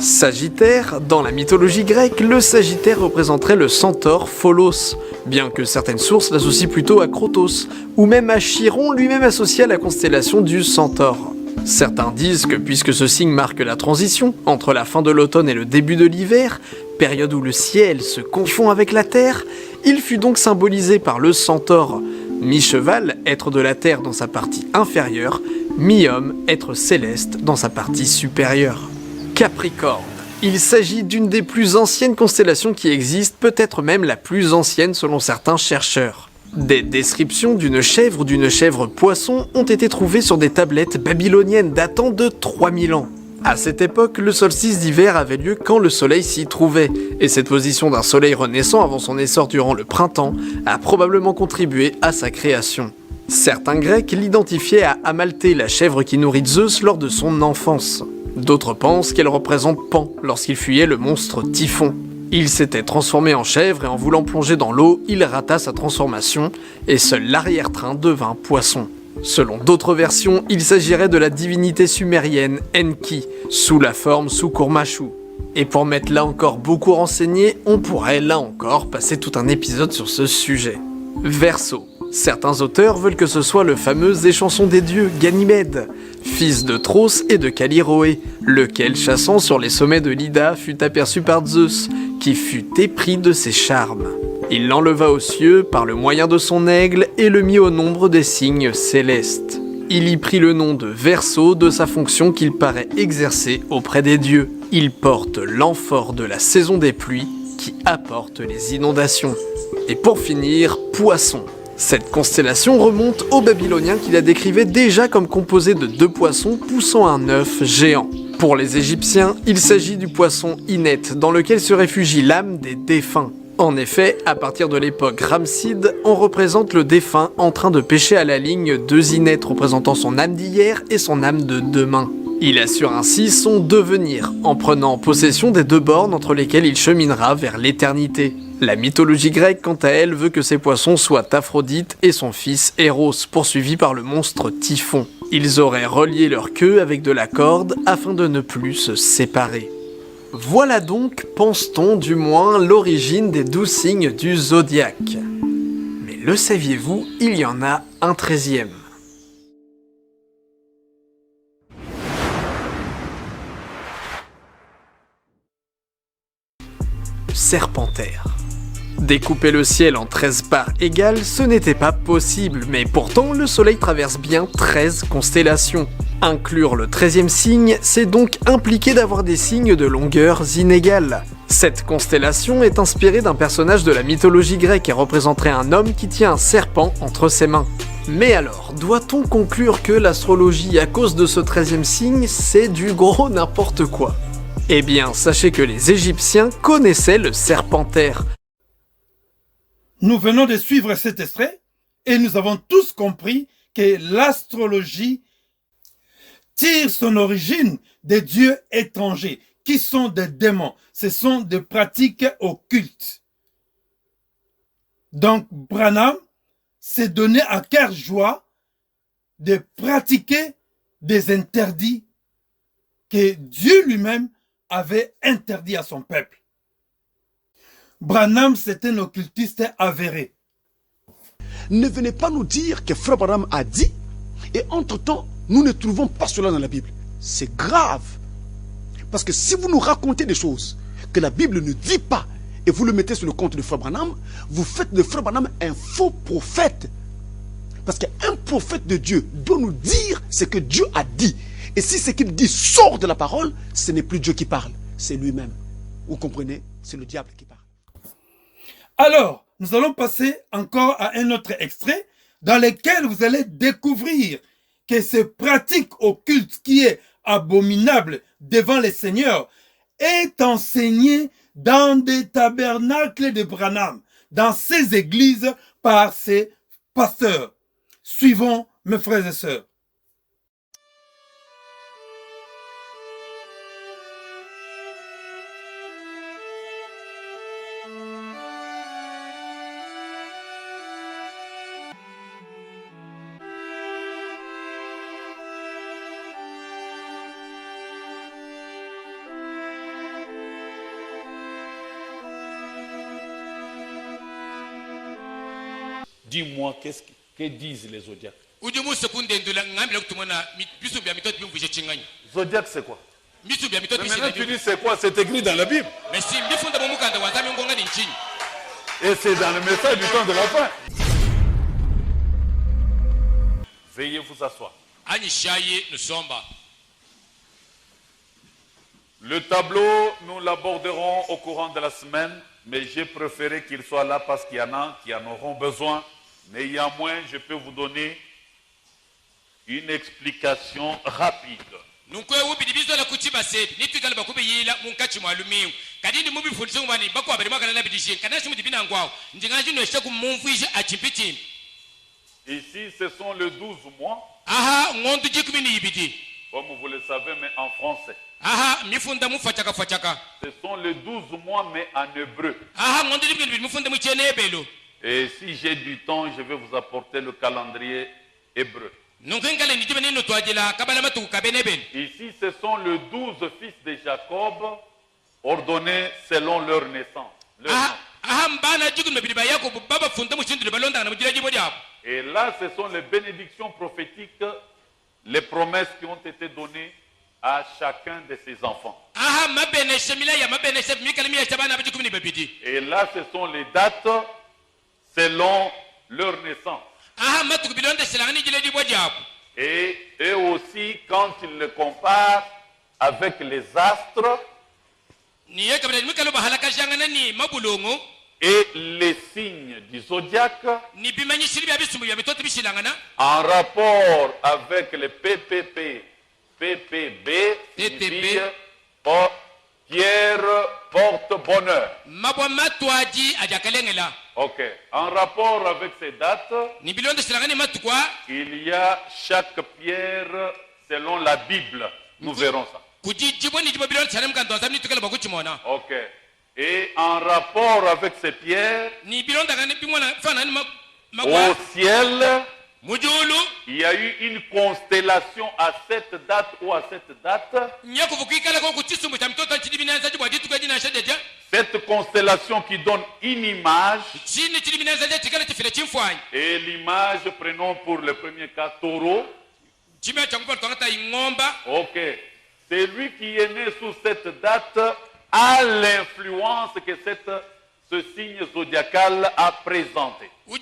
Sagittaire, dans la mythologie grecque, le Sagittaire représenterait le centaure Pholos, bien que certaines sources l'associent plutôt à Crotos, ou même à Chiron, lui-même associé à la constellation du Centaure. Certains disent que puisque ce signe marque la transition entre la fin de l'automne et le début de l'hiver, période où le ciel se confond avec la terre, il fut donc symbolisé par le centaure, mi-cheval, être de la terre dans sa partie inférieure, mi-homme, être céleste dans sa partie supérieure. Capricorne. Il s'agit d'une des plus anciennes constellations qui existent, peut-être même la plus ancienne selon certains chercheurs. Des descriptions d'une chèvre ou d'une chèvre poisson ont été trouvées sur des tablettes babyloniennes datant de 3000 ans. À cette époque, le solstice d'hiver avait lieu quand le soleil s'y trouvait, et cette position d'un soleil renaissant avant son essor durant le printemps a probablement contribué à sa création. Certains Grecs l'identifiaient à Amalthée, la chèvre qui nourrit Zeus lors de son enfance. D'autres pensent qu'elle représente Pan lorsqu'il fuyait le monstre Typhon. Il s'était transformé en chèvre et en voulant plonger dans l'eau, il rata sa transformation et seul l'arrière-train devint poisson. Selon d'autres versions, il s'agirait de la divinité sumérienne Enki, sous la forme Sukurmashu. Et pour m'être là encore beaucoup renseigné, on pourrait là encore passer tout un épisode sur ce sujet. Verseau. Certains auteurs veulent que ce soit le fameux échanson des dieux, Ganymède, fils de Tros et de Callirhoé, lequel, chassant sur les sommets de l'Ida, fut aperçu par Zeus, qui fut épris de ses charmes. Il l'enleva aux cieux par le moyen de son aigle et le mit au nombre des signes célestes. Il y prit le nom de Verseau de sa fonction qu'il paraît exercer auprès des dieux. Il porte l'amphore de la saison des pluies qui apporte les inondations. Et pour finir, Poisson. Cette constellation remonte aux Babyloniens qui la décrivaient déjà comme composée de 2 poissons poussant un œuf géant. Pour les Égyptiens, il s'agit du poisson Inet, dans lequel se réfugie l'âme des défunts. En effet, à partir de l'époque Ramside, on représente le défunt en train de pêcher à la ligne 2 Inettes représentant son âme d'hier et son âme de demain. Il assure ainsi son devenir, en prenant possession des 2 bornes entre lesquelles il cheminera vers l'éternité. La mythologie grecque, quant à elle, veut que ces poissons soient Aphrodite et son fils Eros, poursuivis par le monstre Typhon. Ils auraient relié leur queue avec de la corde afin de ne plus se séparer. Voilà donc, pense-t-on du moins, l'origine des 12 signes du zodiaque. Mais le saviez-vous, il y en a un 13e. Serpentaire. Découper le ciel en 13 parts égales, ce n'était pas possible, mais pourtant le soleil traverse bien 13 constellations. Inclure le 13e signe, c'est donc impliquer d'avoir des signes de longueurs inégales. Cette constellation est inspirée d'un personnage de la mythologie grecque et représenterait un homme qui tient un serpent entre ses mains. Mais alors, doit-on conclure que l'astrologie, à cause de ce 13e signe, c'est du gros n'importe quoi? Eh bien, sachez que les Égyptiens connaissaient le serpentaire. Nous venons de suivre cet extrait et nous avons tous compris que l'astrologie tire son origine des dieux étrangers, qui sont des démons. Ce sont des pratiques occultes. Donc, Branham s'est donné à cœur joie de pratiquer des interdits que Dieu lui-même avait interdits à son peuple. Branham, c'est un occultiste avéré. Ne venez pas nous dire que Frère Branham a dit, et entre-temps, nous ne trouvons pas cela dans la Bible. C'est grave. Parce que si vous nous racontez des choses que la Bible ne dit pas, et vous le mettez sur le compte de Frère Branham, vous faites de Frère Branham un faux prophète. Parce qu'un prophète de Dieu doit nous dire ce que Dieu a dit. Et si ce qu'il dit sort de la parole, ce n'est plus Dieu qui parle, c'est lui-même. Vous comprenez? C'est le diable qui parle. Alors, nous allons passer encore à un autre extrait dans lequel vous allez découvrir que ce pratique occulte qui est abominable devant les seigneurs est enseigné dans des tabernacles de Branham, dans ces églises par ces pasteurs. Suivons, mes frères et sœurs. Dis-moi, que disent les zodiaques? Zodiac, c'est quoi? Mais maintenant tu dis c'est quoi? C'est écrit dans la Bible. Et c'est dans le message du temps de la fin. Veuillez vous asseoir. Le tableau, nous l'aborderons au courant de la semaine, mais j'ai préféré qu'il soit là parce qu'il y en a qui en auront besoin. Néanmoins, je peux vous donner une explication rapide. Ici, ce sont les 12 mois. Comme vous le savez, mais en français. Ce sont les 12 mois, mais en hébreu. Et si j'ai du temps, je vais vous apporter le calendrier hébreu. Ici, ce sont les 12 fils de Jacob, ordonnés selon leur naissance. Et là, ce sont les bénédictions prophétiques, les promesses qui ont été données à chacun de ses enfants. Et là, ce sont les dates selon leur naissance. Et eux aussi, quand ils le comparent avec les astres et les signes du zodiaque, en rapport avec les PPP, PPB, signifie Pierre porte bonheur. Ok. En rapport avec ces dates, il y a chaque pierre selon la Bible. Nous verrons ça. Ok. Et en rapport avec ces pierres, au ciel, il y a eu une constellation à cette date ou à cette date. Cette constellation qui donne une image. Et l'image, prenons pour le premier cas, taureau. Ok. C'est lui qui est né sous cette date a l'influence que ce signe zodiacal a présenté. Et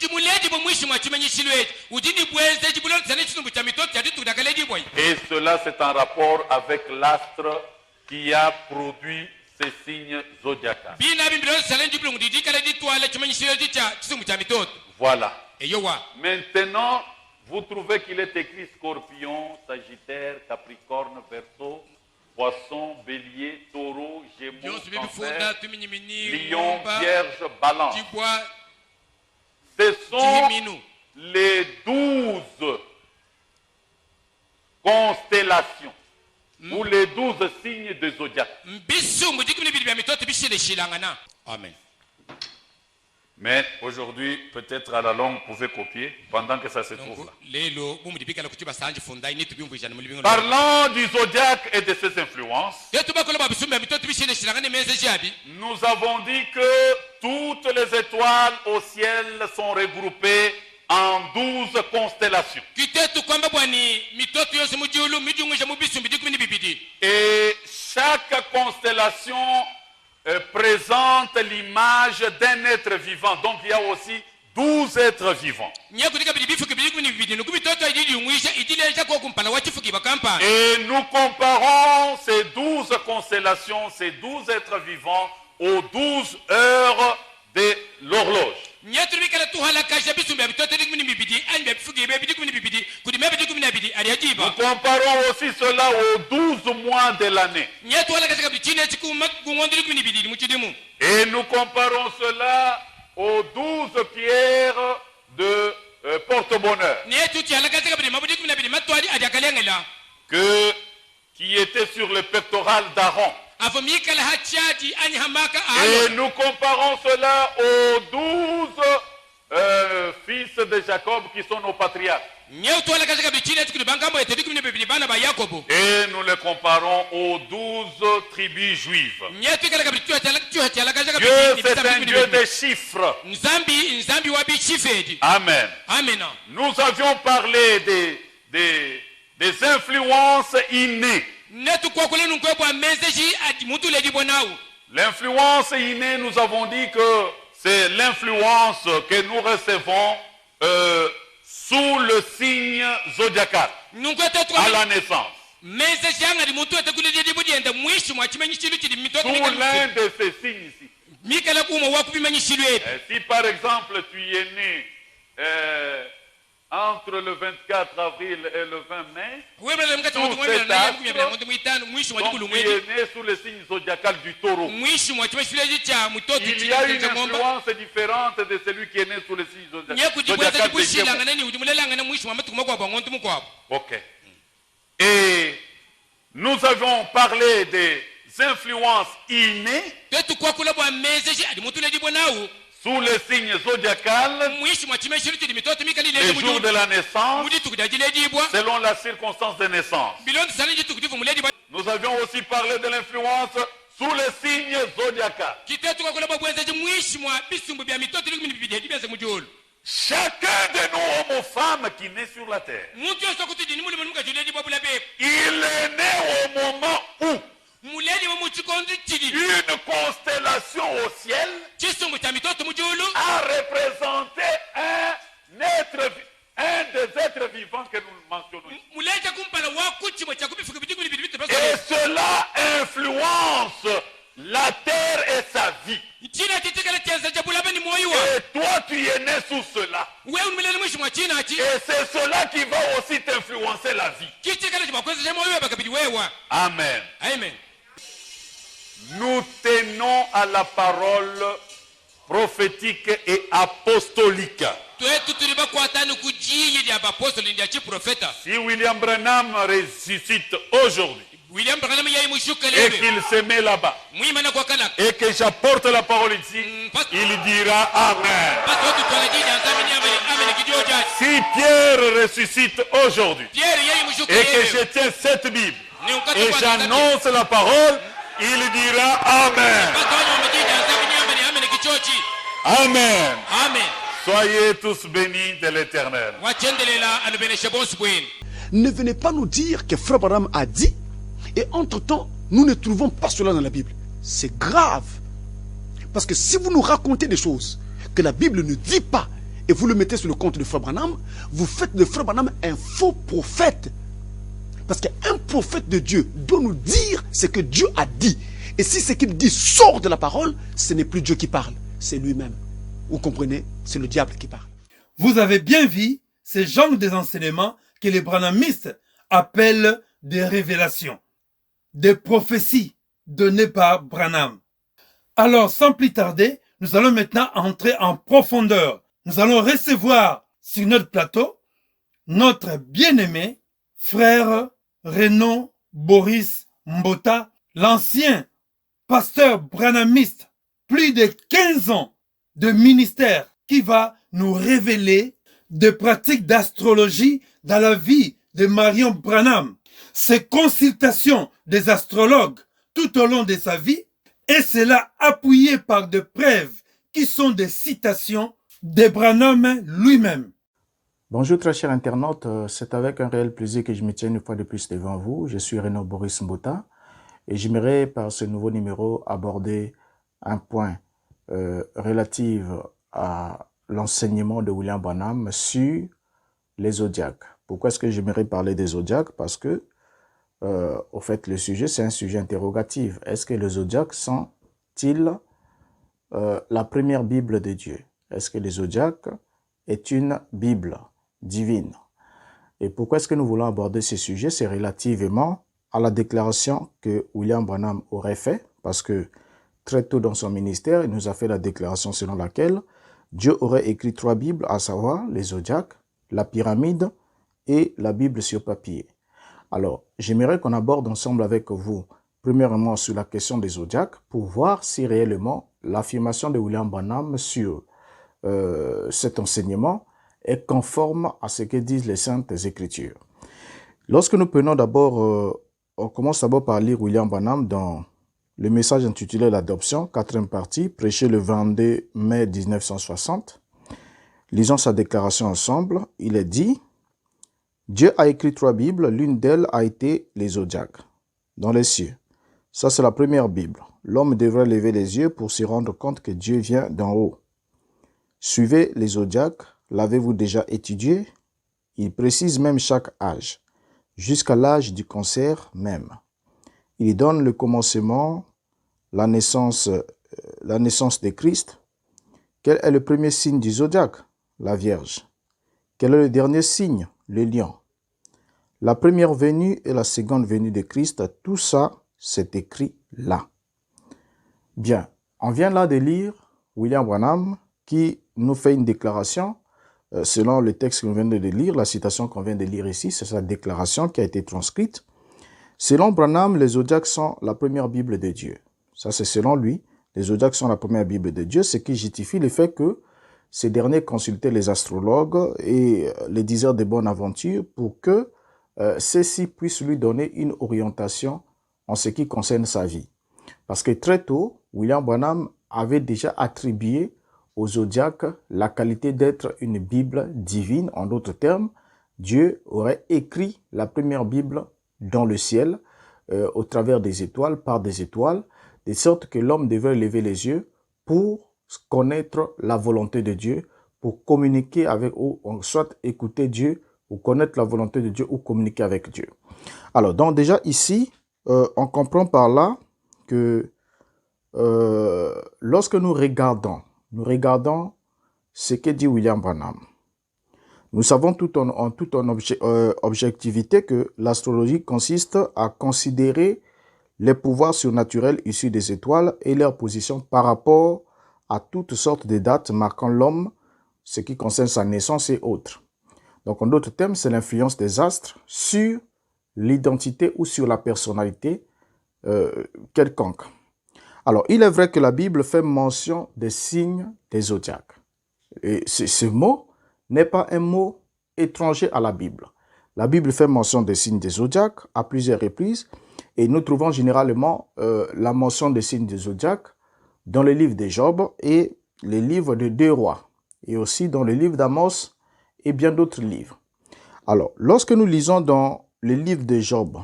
cela, c'est en rapport avec l'astre qui a produit ces signes zodiacaux. Voilà. Maintenant, vous trouvez qu'il est écrit Scorpion, Sagittaire, Capricorne, Verseau, Poisson, Bélier, Taureau, Gémeaux, Cancer, Lion, Vierge, Balance. Ce sont les 12 constellations ou les 12 signes de zodiaque. Amen. Mais aujourd'hui, peut-être à la longue, vous pouvez copier pendant que ça se trouve là. Parlant du zodiaque et de ses influences, nous avons dit que toutes les étoiles au ciel sont regroupées en 12 constellations. Et chaque constellation présente l'image d'un être vivant. Donc il y a aussi 12 êtres vivants. Et nous comparons ces 12 constellations, ces 12 êtres vivants aux 12 heures de l'horloge. Nous comparons aussi cela aux 12 mois de l'année. Et nous comparons cela aux 12 pierres de porte-bonheur qui étaient sur le pectoral d'Aaron. Et nous comparons cela aux 12 fils de Jacob qui sont nos patriarches. Et nous les comparons aux 12 tribus juives. Dieu, c'est un Dieu de chiffres. Amen. Nous avions parlé des influences innées. L'influence innée, nous avons dit que c'est l'influence que nous recevons sous le signe zodiacal à la naissance. Sous l'un de ces signes ici. Si par exemple tu es né entre le 24 avril et le 20 mai, sous cet astre, donc tu es né sous le signe zodiacal du taureau. Il y a une influence différente de celui qui est né sous le signe zodiacal des Gémeaux. Ok. Et nous avons parlé des influences innées sous le signe zodiacal, les jours de la naissance, selon la circonstance de naissance. Nous avions aussi parlé de l'influence sous le signe zodiacal. Chacun de nous, hommes ou femmes, qui naît sur la terre, il est né au moment où une constellation au ciel a représenté un des êtres vivants que nous mentionnons. Et cela influence la terre et sa vie. Et toi, tu es né sous cela. Et c'est cela qui va aussi t'influencer la vie. Amen. Nous tenons à la parole prophétique et apostolique. Si William Branham ressuscite aujourd'hui et qu'il se met là-bas et que j'apporte la parole ici, il dira Amen. Si Pierre ressuscite aujourd'hui et que je tiens cette Bible et j'annonce la parole, il dira Amen. Amen. Soyez tous bénis de l'Éternel. Ne venez pas nous dire que Frère Branham a dit, et entre-temps, nous ne trouvons pas cela dans la Bible. C'est grave. Parce que si vous nous racontez des choses que la Bible ne dit pas, et vous le mettez sur le compte de Frère Branham, vous faites de Frère Branham un faux prophète. Parce qu'un prophète de Dieu doit nous dire ce que Dieu a dit. Et si ce qu'il dit sort de la parole, ce n'est plus Dieu qui parle, c'est lui-même. Vous comprenez? C'est le diable qui parle. Vous avez bien vu ce genre des enseignements que les branhamistes appellent des révélations, des prophéties données par Branham. Alors, sans plus tarder, nous allons maintenant entrer en profondeur. Nous allons recevoir sur notre plateau notre bien-aimé frère Renaud Boris Mbota, l'ancien pasteur branhamiste, plus de 15 ans de ministère, qui va nous révéler des pratiques d'astrologie dans la vie de Marion Branham, ses consultations des astrologues tout au long de sa vie, et cela appuyé par des preuves qui sont des citations de Branham lui-même. Bonjour très chers internautes, c'est avec un réel plaisir que je me tiens une fois de plus devant vous. Je suis Renaud Boris Mbota et j'aimerais par ce nouveau numéro aborder un point relatif à l'enseignement de William Branham sur les zodiaques. Pourquoi est-ce que j'aimerais parler des zodiaques? Parce que, au fait, le sujet, c'est un sujet interrogatif. Est-ce que les zodiaques sont-ils la première Bible de Dieu? Est-ce que les zodiaques est une Bible divine? Et pourquoi est-ce que nous voulons aborder ce sujet? C'est relativement à la déclaration que William Branham aurait fait, parce que très tôt dans son ministère, il nous a fait la déclaration selon laquelle Dieu aurait écrit 3 Bibles, à savoir les zodiaques, la pyramide et la Bible sur papier. Alors, j'aimerais qu'on aborde ensemble avec vous, premièrement sur la question des zodiaques, pour voir si réellement l'affirmation de William Branham sur cet enseignement est conforme à ce que disent les Saintes Écritures. Lorsque nous prenons d'abord, on commence d'abord par lire William Branham dans le message intitulé L'Adoption, 4e partie, prêché le 22 mai 1960. Lisons sa déclaration ensemble. Il est dit: Dieu a écrit 3 Bibles, l'une d'elles a été les zodiaques, dans les cieux. Ça, c'est la première Bible. L'homme devrait lever les yeux pour se rendre compte que Dieu vient d'en haut. Suivez les zodiaques. L'avez-vous déjà étudié? Il précise même chaque âge, jusqu'à l'âge du cancer même. Il donne le commencement, la naissance de Christ. Quel est le premier signe du zodiaque? La Vierge. Quel est le dernier signe? Le lion. La première venue et la seconde venue de Christ, tout ça, c'est écrit là. Bien, on vient là de lire William Branham qui nous fait une déclaration selon le texte qu'on vient de lire, la citation qu'on vient de lire ici, c'est sa déclaration qui a été transcrite. Selon Branham, les zodiaques sont la première Bible de Dieu. Ça, c'est selon lui. Les zodiaques sont la première Bible de Dieu, ce qui justifie le fait que ces derniers consultaient les astrologues et les diseurs de bonne aventure pour que ceux-ci puissent lui donner une orientation en ce qui concerne sa vie. Parce que très tôt, William Branham avait déjà attribué aux zodiaques la qualité d'être une Bible divine. En d'autres termes, Dieu aurait écrit la première Bible dans le ciel, au travers des étoiles, par des étoiles, de sorte que l'homme devait lever les yeux pour connaître la volonté de Dieu, pour communiquer avec, ou soit écouter Dieu, ou connaître la volonté de Dieu, ou communiquer avec Dieu. Alors, donc déjà ici, on comprend par là que lorsque nous regardons ce que dit William Branham, nous savons tout en objectivité que l'astrologie consiste à considérer les pouvoirs surnaturels issus des étoiles et leur position par rapport à toutes sortes de dates marquant l'homme, ce qui concerne sa naissance et autres. Donc en d'autres termes, c'est l'influence des astres sur l'identité ou sur la personnalité quelconque. Alors, il est vrai que la Bible fait mention des signes des zodiaques. Et ce mot n'est pas un mot étranger à la Bible. La Bible fait mention des signes des zodiaques à plusieurs reprises et nous trouvons généralement la mention des signes des zodiaques dans le livre de Job et les livres de 2 Rois et aussi dans le livre d'Amos et bien d'autres livres. Alors, lorsque nous lisons dans le livre de Job,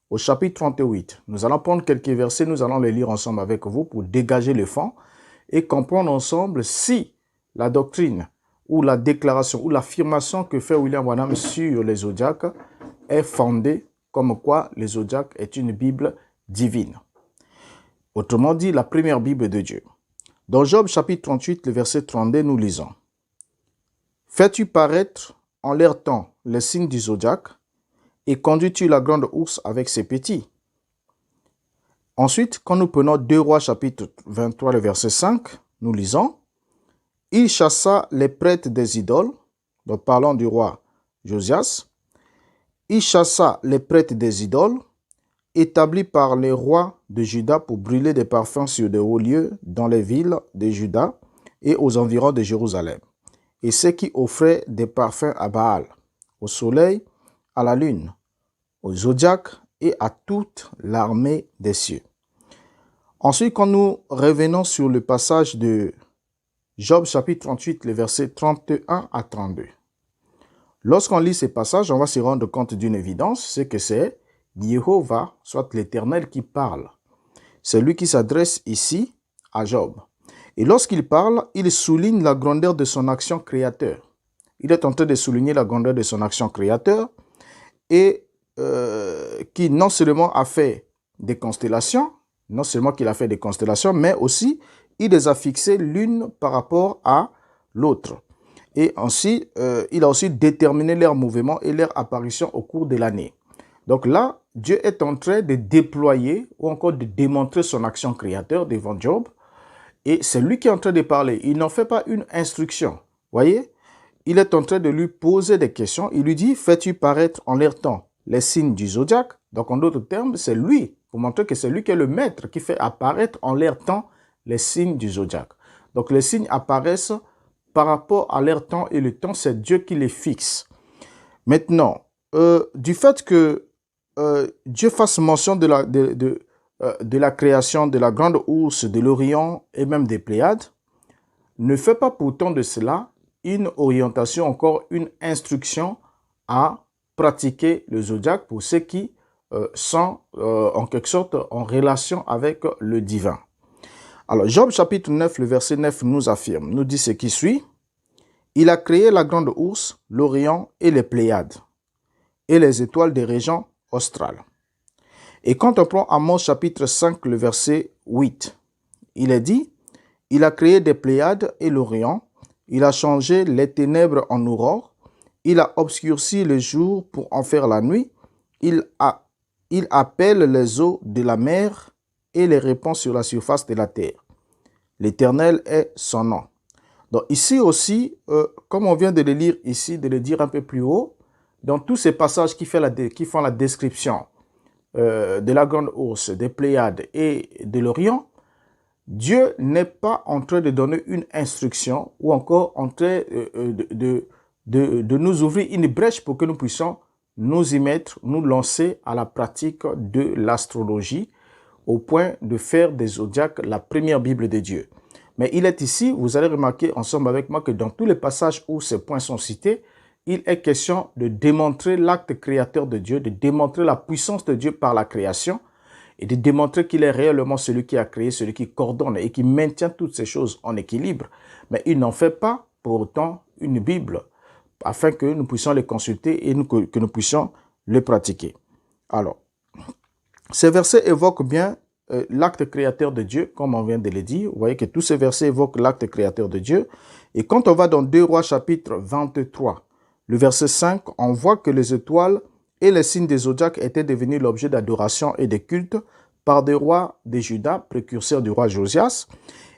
au chapitre 38, nous allons prendre quelques versets, nous allons les lire ensemble avec vous pour dégager le fond et comprendre ensemble si la doctrine ou la déclaration ou l'affirmation que fait William Branham sur les zodiaques est fondée comme quoi les zodiaques est une Bible divine. Autrement dit, la première Bible de Dieu. Dans Job chapitre 38, le verset 32, nous lisons: Fais-tu paraître en leur temps les signes du zodiaque et conduis-tu la grande ours avec ses petits? Ensuite, quand nous prenons 2 Rois chapitre 23, le verset 5, nous lisons: Il chassa les prêtres des idoles, donc parlons du roi Josias. Il chassa les prêtres des idoles, établis par les rois de Juda pour brûler des parfums sur de hauts lieux dans les villes de Juda et aux environs de Jérusalem, et ceux qui offraient des parfums à Baal, au soleil, à la lune, au zodiaque et à toute l'armée des cieux. Ensuite, quand nous revenons sur le passage de Job chapitre 38, les versets 31 à 32. Lorsqu'on lit ces passages, on va se rendre compte d'une évidence, c'est que c'est Jéhovah, soit l'Éternel, qui parle. C'est lui qui s'adresse ici à Job. Et lorsqu'il parle, il souligne la grandeur de son action créateur. Il est en train de souligner la grandeur de son action créateur et qui non seulement a fait des constellations, mais aussi il les a fixées l'une par rapport à l'autre. Et ainsi, il a aussi déterminé leur mouvement et leur apparition au cours de l'année. Donc là, Dieu est en train de déployer ou encore de démontrer son action créateur devant Job. Et c'est lui qui est en train de parler. Il n'en fait pas une instruction. Voyez? Il est en train de lui poser des questions. Il lui dit, fais-tu paraître en leur temps les signes du zodiaque? Donc en d'autres termes, c'est lui, pour montrer que c'est lui qui est le maître qui fait apparaître en leur temps les signes du zodiaque. Donc les signes apparaissent par rapport à leur temps et le temps, c'est Dieu qui les fixe. Maintenant, du fait que Dieu fasse mention de la création de la grande ourse, de l'Orient et même des Pléiades, ne fait pas pourtant de cela une orientation, encore une instruction à pratiquer le zodiaque pour ceux qui sont en quelque sorte en relation avec le divin. Alors, Job chapitre 9, le verset 9 nous dit ce qui suit. Il a créé la grande ourse, l'Orient et les Pléiades, et les étoiles des régions australes. Et quand on prend Amos chapitre 5, le verset 8, il est dit, il a créé des Pléiades et l'Orient, il a changé les ténèbres en aurore, il a obscurci le jour pour en faire la nuit, il appelle les eaux de la mer et les répand sur la surface de la terre. L'Éternel est son nom. Donc ici aussi, comme on vient de le lire ici, de le dire un peu plus haut, dans tous ces passages qui font la description de la grande ourse, des Pléiades et de l'Orient, Dieu n'est pas en train de donner une instruction ou encore en train de nous ouvrir une brèche pour que nous puissions nous y mettre, nous lancer à la pratique de l'astrologie au point de faire des zodiaques la première Bible de Dieu. Mais il est ici, vous allez remarquer ensemble avec moi que dans tous les passages où ces points sont cités, il est question de démontrer l'acte créateur de Dieu, de démontrer la puissance de Dieu par la création et de démontrer qu'il est réellement celui qui a créé, celui qui coordonne et qui maintient toutes ces choses en équilibre. Mais il n'en fait pas pour autant une Bible afin que nous puissions les consulter et que nous puissions les pratiquer. Alors, ces versets évoquent bien l'acte créateur de Dieu, comme on vient de le dire. Vous voyez que tous ces versets évoquent l'acte créateur de Dieu. Et quand on va dans 2 Rois chapitre 23, le verset 5, on voit que les étoiles et les signes des zodiaques étaient devenus l'objet d'adoration et de culte par des rois de Juda, précurseurs du roi Josias,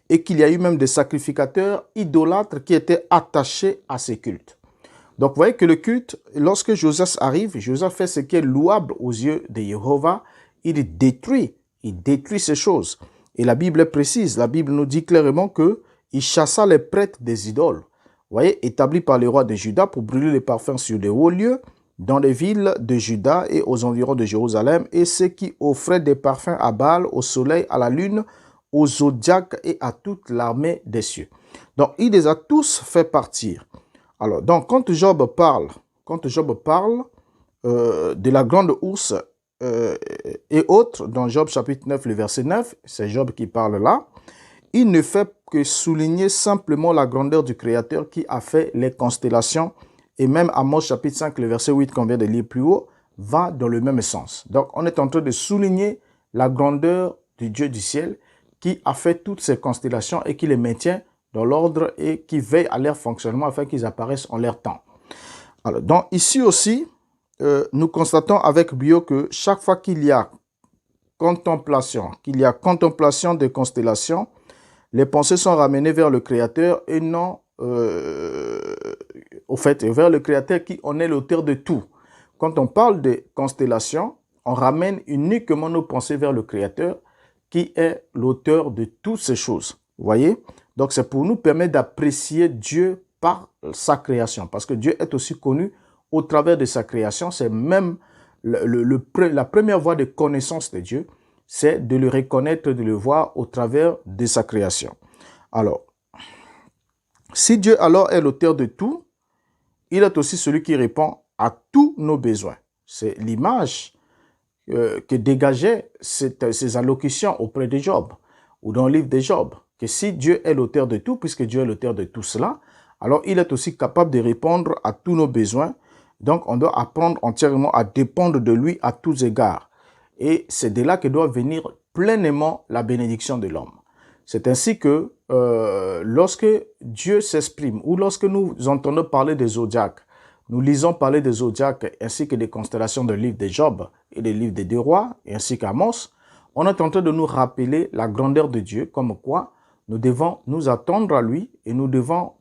et qu'il y a eu même des sacrificateurs idolâtres qui étaient attachés à ces cultes. Donc vous voyez que le culte, lorsque Josias arrive, Josias fait ce qui est louable aux yeux de Jéhovah, il détruit ces choses. Et la Bible est précise, la Bible nous dit clairement qu'il chassa les prêtres des idoles, vous voyez, établis par les rois de Juda pour brûler les parfums sur des hauts lieux, dans les villes de Juda et aux environs de Jérusalem, et ceux qui offraient des parfums à Baal, au soleil, à la lune, au zodiaque et à toute l'armée des cieux. Donc, il les a tous fait partir. Alors, donc, quand Job parle de la grande ourse et autres, dans Job chapitre 9, le verset 9, c'est Job qui parle là, il ne fait que souligner simplement la grandeur du Créateur qui a fait les constellations. Et même Amos chapitre 5, le verset 8 qu'on vient de lire plus haut, va dans le même sens. Donc, on est en train de souligner la grandeur du Dieu du ciel qui a fait toutes ces constellations et qui les maintient dans l'ordre et qui veille à leur fonctionnement afin qu'ils apparaissent en leur temps. Alors, donc ici aussi, nous constatons avec brio que chaque fois qu'il y a contemplation des constellations, les pensées sont ramenées vers le Créateur et non vers le Créateur qui en est l'auteur de tout. Quand on parle de constellations, on ramène uniquement nos pensées vers le Créateur qui est l'auteur de toutes ces choses. Vous voyez? Donc c'est pour nous permettre d'apprécier Dieu par sa création. Parce que Dieu est aussi connu au travers de sa création. C'est même la première voie de connaissance de Dieu, c'est de le reconnaître, de le voir au travers de sa création. Alors, si Dieu alors est l'auteur de tout, il est aussi celui qui répond à tous nos besoins. C'est l'image que dégageaient ces allocutions auprès de Job, ou dans le livre de Job. que si Dieu est l'auteur de tout, puisque Dieu est l'auteur de tout cela, alors il est aussi capable de répondre à tous nos besoins. Donc on doit apprendre entièrement à dépendre de lui à tous égards. Et c'est de là que doit venir pleinement la bénédiction de l'homme. C'est ainsi que lorsque Dieu s'exprime ou lorsque nous entendons parler des zodiaques, nous lisons parler des zodiaques ainsi que des constellations de livre de Job et des livres des deux rois ainsi qu'Amos, on est en train de nous rappeler la grandeur de Dieu, comme quoi nous devons nous attendre à lui et nous devons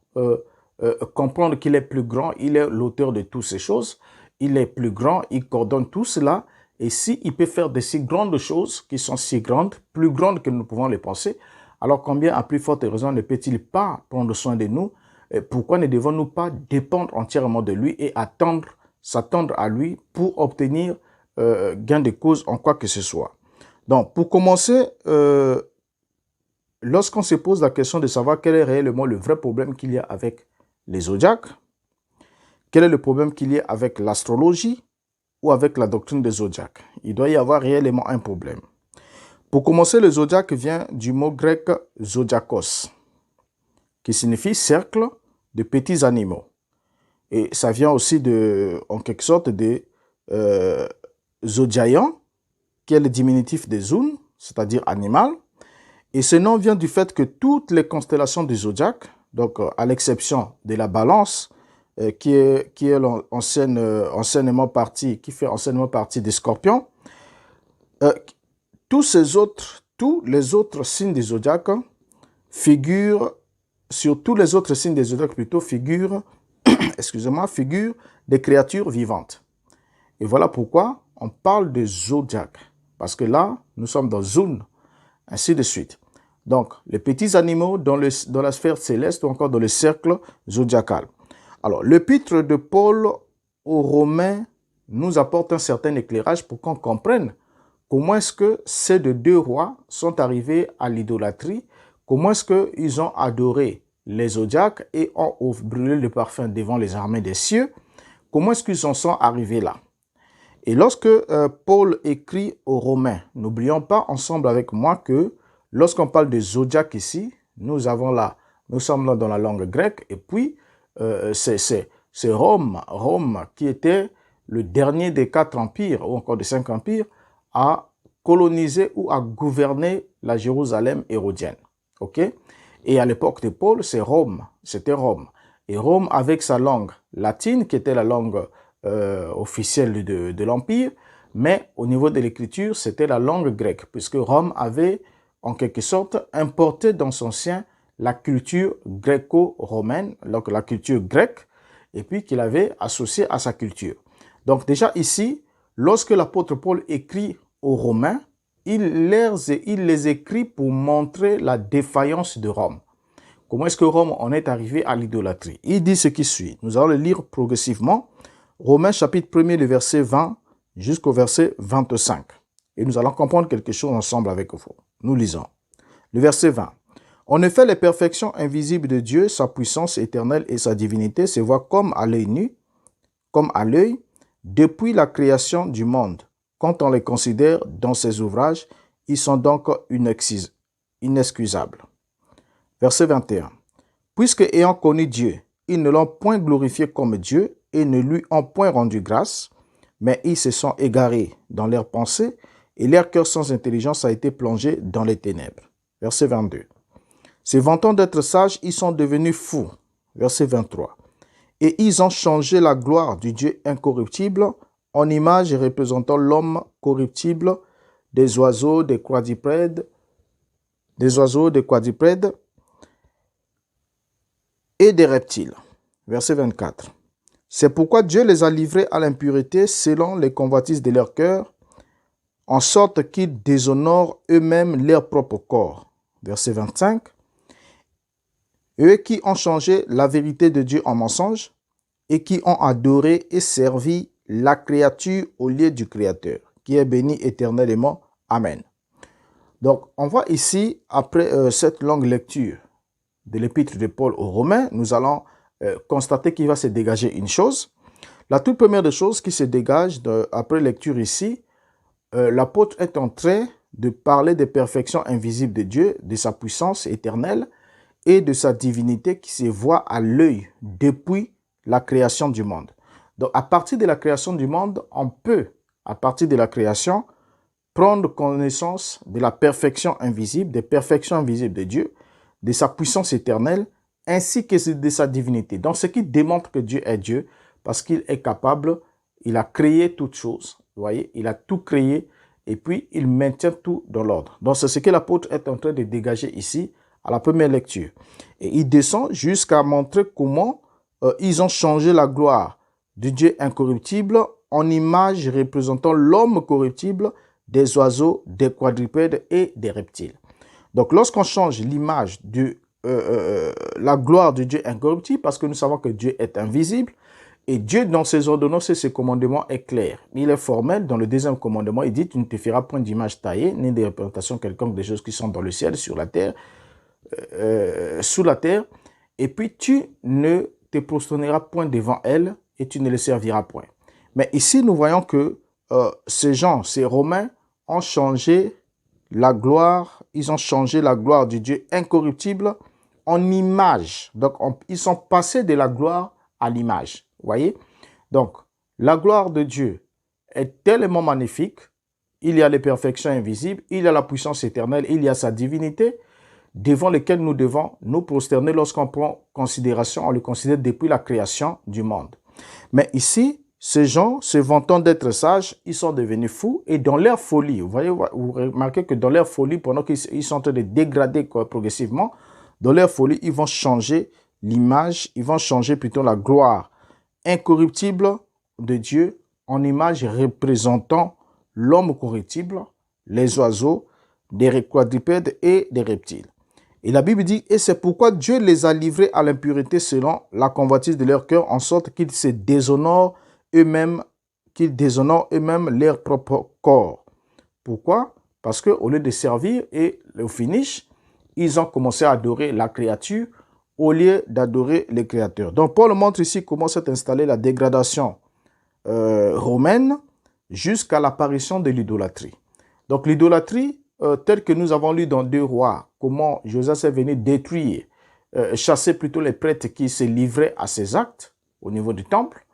comprendre qu'il est plus grand, il est l'auteur de toutes ces choses, il est plus grand, il coordonne tout cela, et s'il peut faire de si grandes choses qui sont si grandes, plus grandes que nous pouvons les penser, alors combien à plus forte raison ne peut-il pas prendre soin de nous? Pourquoi ne devons-nous pas dépendre entièrement de lui et s'attendre à lui pour obtenir gain de cause en quoi que ce soit? Donc, pour commencer, lorsqu'on se pose la question de savoir quel est réellement le vrai problème qu'il y a avec les zodiaques, quel est le problème qu'il y a avec l'astrologie ou avec la doctrine des zodiaques, il doit y avoir réellement un problème. Pour commencer, le zodiaque vient du mot grec zodiakos, qui signifie cercle de petits animaux. Et ça vient aussi en quelque sorte de zodiaion, qui est le diminutif de zoun, c'est-à-dire animal. Et ce nom vient du fait que toutes les constellations du zodiaque, donc à l'exception de la balance, qui fait anciennement partie des scorpions, tous les autres signes des zodiaques figurent figurent des créatures vivantes. Et voilà pourquoi on parle de zodiaque, parce que là, nous sommes dans Zoun, ainsi de suite. Donc, les petits animaux dans la sphère céleste ou encore dans le cercle zodiacal. Alors, l'épître de Paul aux Romains nous apporte un certain éclairage pour qu'on comprenne comment est-ce que ces deux rois sont arrivés à l'idolâtrie, comment est-ce qu'ils ont adoré les zodiaques et ont brûlé le parfum devant les armées des cieux, comment est-ce qu'ils en sont arrivés là? Et lorsque Paul écrit aux Romains, n'oublions pas ensemble avec moi que lorsqu'on parle de zodiaque ici, nous sommes là dans la langue grecque, et puis c'est Rome qui était le dernier des 4 empires, ou encore des 5 empires, à coloniser ou à gouverner la Jérusalem hérodienne. Ok? Et à l'époque de Paul, c'était Rome. Et Rome, avec sa langue latine, qui était la langue officielle de l'Empire, mais au niveau de l'écriture, c'était la langue grecque, puisque Rome avait en quelque sorte importé dans son sein la culture gréco-romaine, donc la culture grecque, et puis qu'il avait associée à sa culture. Donc déjà ici, lorsque l'apôtre Paul écrit aux Romains, il les écrit pour montrer la défaillance de Rome. Comment est-ce que Rome en est arrivé à l'idolâtrie? Il dit ce qui suit. Nous allons le lire progressivement. Romains chapitre 1er, le verset 20 jusqu'au verset 25. Et nous allons comprendre quelque chose ensemble avec vous. Nous lisons. Le verset 20. En effet, les perfections invisibles de Dieu, sa puissance éternelle et sa divinité se voient comme à l'œil nu, comme à l'œil, depuis la création du monde. Quand on les considère dans ses ouvrages, ils sont donc inexcusables. Verset 21. Puisque ayant connu Dieu, ils ne l'ont point glorifié comme Dieu et ne lui ont point rendu grâce, mais ils se sont égarés dans leurs pensées et leur cœur sans intelligence a été plongé dans les ténèbres. Verset 22. Se vantant d'être sages, ils sont devenus fous. Verset 23. Et ils ont changé la gloire du Dieu incorruptible en image représentant l'homme corruptible, des oiseaux, des quadrupèdes et des reptiles. Verset 24. C'est pourquoi Dieu les a livrés à l'impureté selon les convoitises de leur cœur, en sorte qu'ils déshonorent eux-mêmes leur propre corps. Verset 25. Eux qui ont changé la vérité de Dieu en mensonge et qui ont adoré et servi la créature au lieu du Créateur, qui est béni éternellement. Amen. Donc, on voit ici, après cette longue lecture de l'épître de Paul aux Romains, nous allons constater qu'il va se dégager une chose. La toute première des choses qui se dégage après lecture ici, l'apôtre est en train de parler des perfections invisibles de Dieu, de sa puissance éternelle et de sa divinité qui se voit à l'œil depuis la création du monde. Donc, à partir de la création du monde, on peut, à partir de la création, prendre connaissance de la perfection invisible, des perfections invisibles de Dieu, de sa puissance éternelle, ainsi que de sa divinité. Donc, ce qui démontre que Dieu est Dieu, parce qu'il est capable, il a créé toutes choses, vous voyez, il a tout créé, et puis il maintient tout dans l'ordre. Donc, c'est ce que l'apôtre est en train de dégager ici, à la première lecture. Et il descend jusqu'à montrer comment ils ont changé la gloire du Dieu incorruptible en image représentant l'homme corruptible, des oiseaux, des quadrupèdes et des reptiles. Donc, lorsqu'on change l'image de la gloire du Dieu incorruptible, parce que nous savons que Dieu est invisible, et Dieu, dans ses ordonnances et ses commandements, est clair. Il est formel. Dans le deuxième commandement, il dit « Tu ne te feras point d'image taillée, ni de représentation quelconque des choses qui sont dans le ciel, sur la terre, sous la terre, et puis tu ne te prosterneras point devant elle, et tu ne les serviras point. » Mais ici, nous voyons que ces gens, ces Romains, ont changé la gloire, ils ont changé la gloire du Dieu incorruptible en image. Donc, ils sont passés de la gloire à l'image. Vous voyez? Donc, la gloire de Dieu est tellement magnifique. Il y a les perfections invisibles, il y a la puissance éternelle, il y a sa divinité, devant lesquelles nous devons nous prosterner lorsqu'on prend considération, on le considère depuis la création du monde. Mais ici, ces gens, se vantant d'être sages, ils sont devenus fous et dans leur folie, vous remarquez que dans leur folie, pendant qu'ils sont en train de dégrader progressivement, dans leur folie, ils vont changer l'image, ils vont changer plutôt la gloire incorruptible de Dieu en image représentant l'homme corruptible, les oiseaux, des quadrupèdes et des reptiles. Et la Bible dit, et c'est pourquoi Dieu les a livrés à l'impureté selon la convoitise de leur cœur, en sorte qu'ils se déshonorent eux-mêmes, leur propre corps. Pourquoi? Parce qu'au lieu de servir, et au finish, ils ont commencé à adorer la créature au lieu d'adorer le Créateur. Donc Paul montre ici comment s'est installée la dégradation romaine jusqu'à l'apparition de l'idolâtrie. Donc l'idolâtrie, telle que nous avons lu dans 2 Rois, comment Josias est venu détruire, chasser plutôt les prêtres qui se livraient à ces actes au niveau du temple.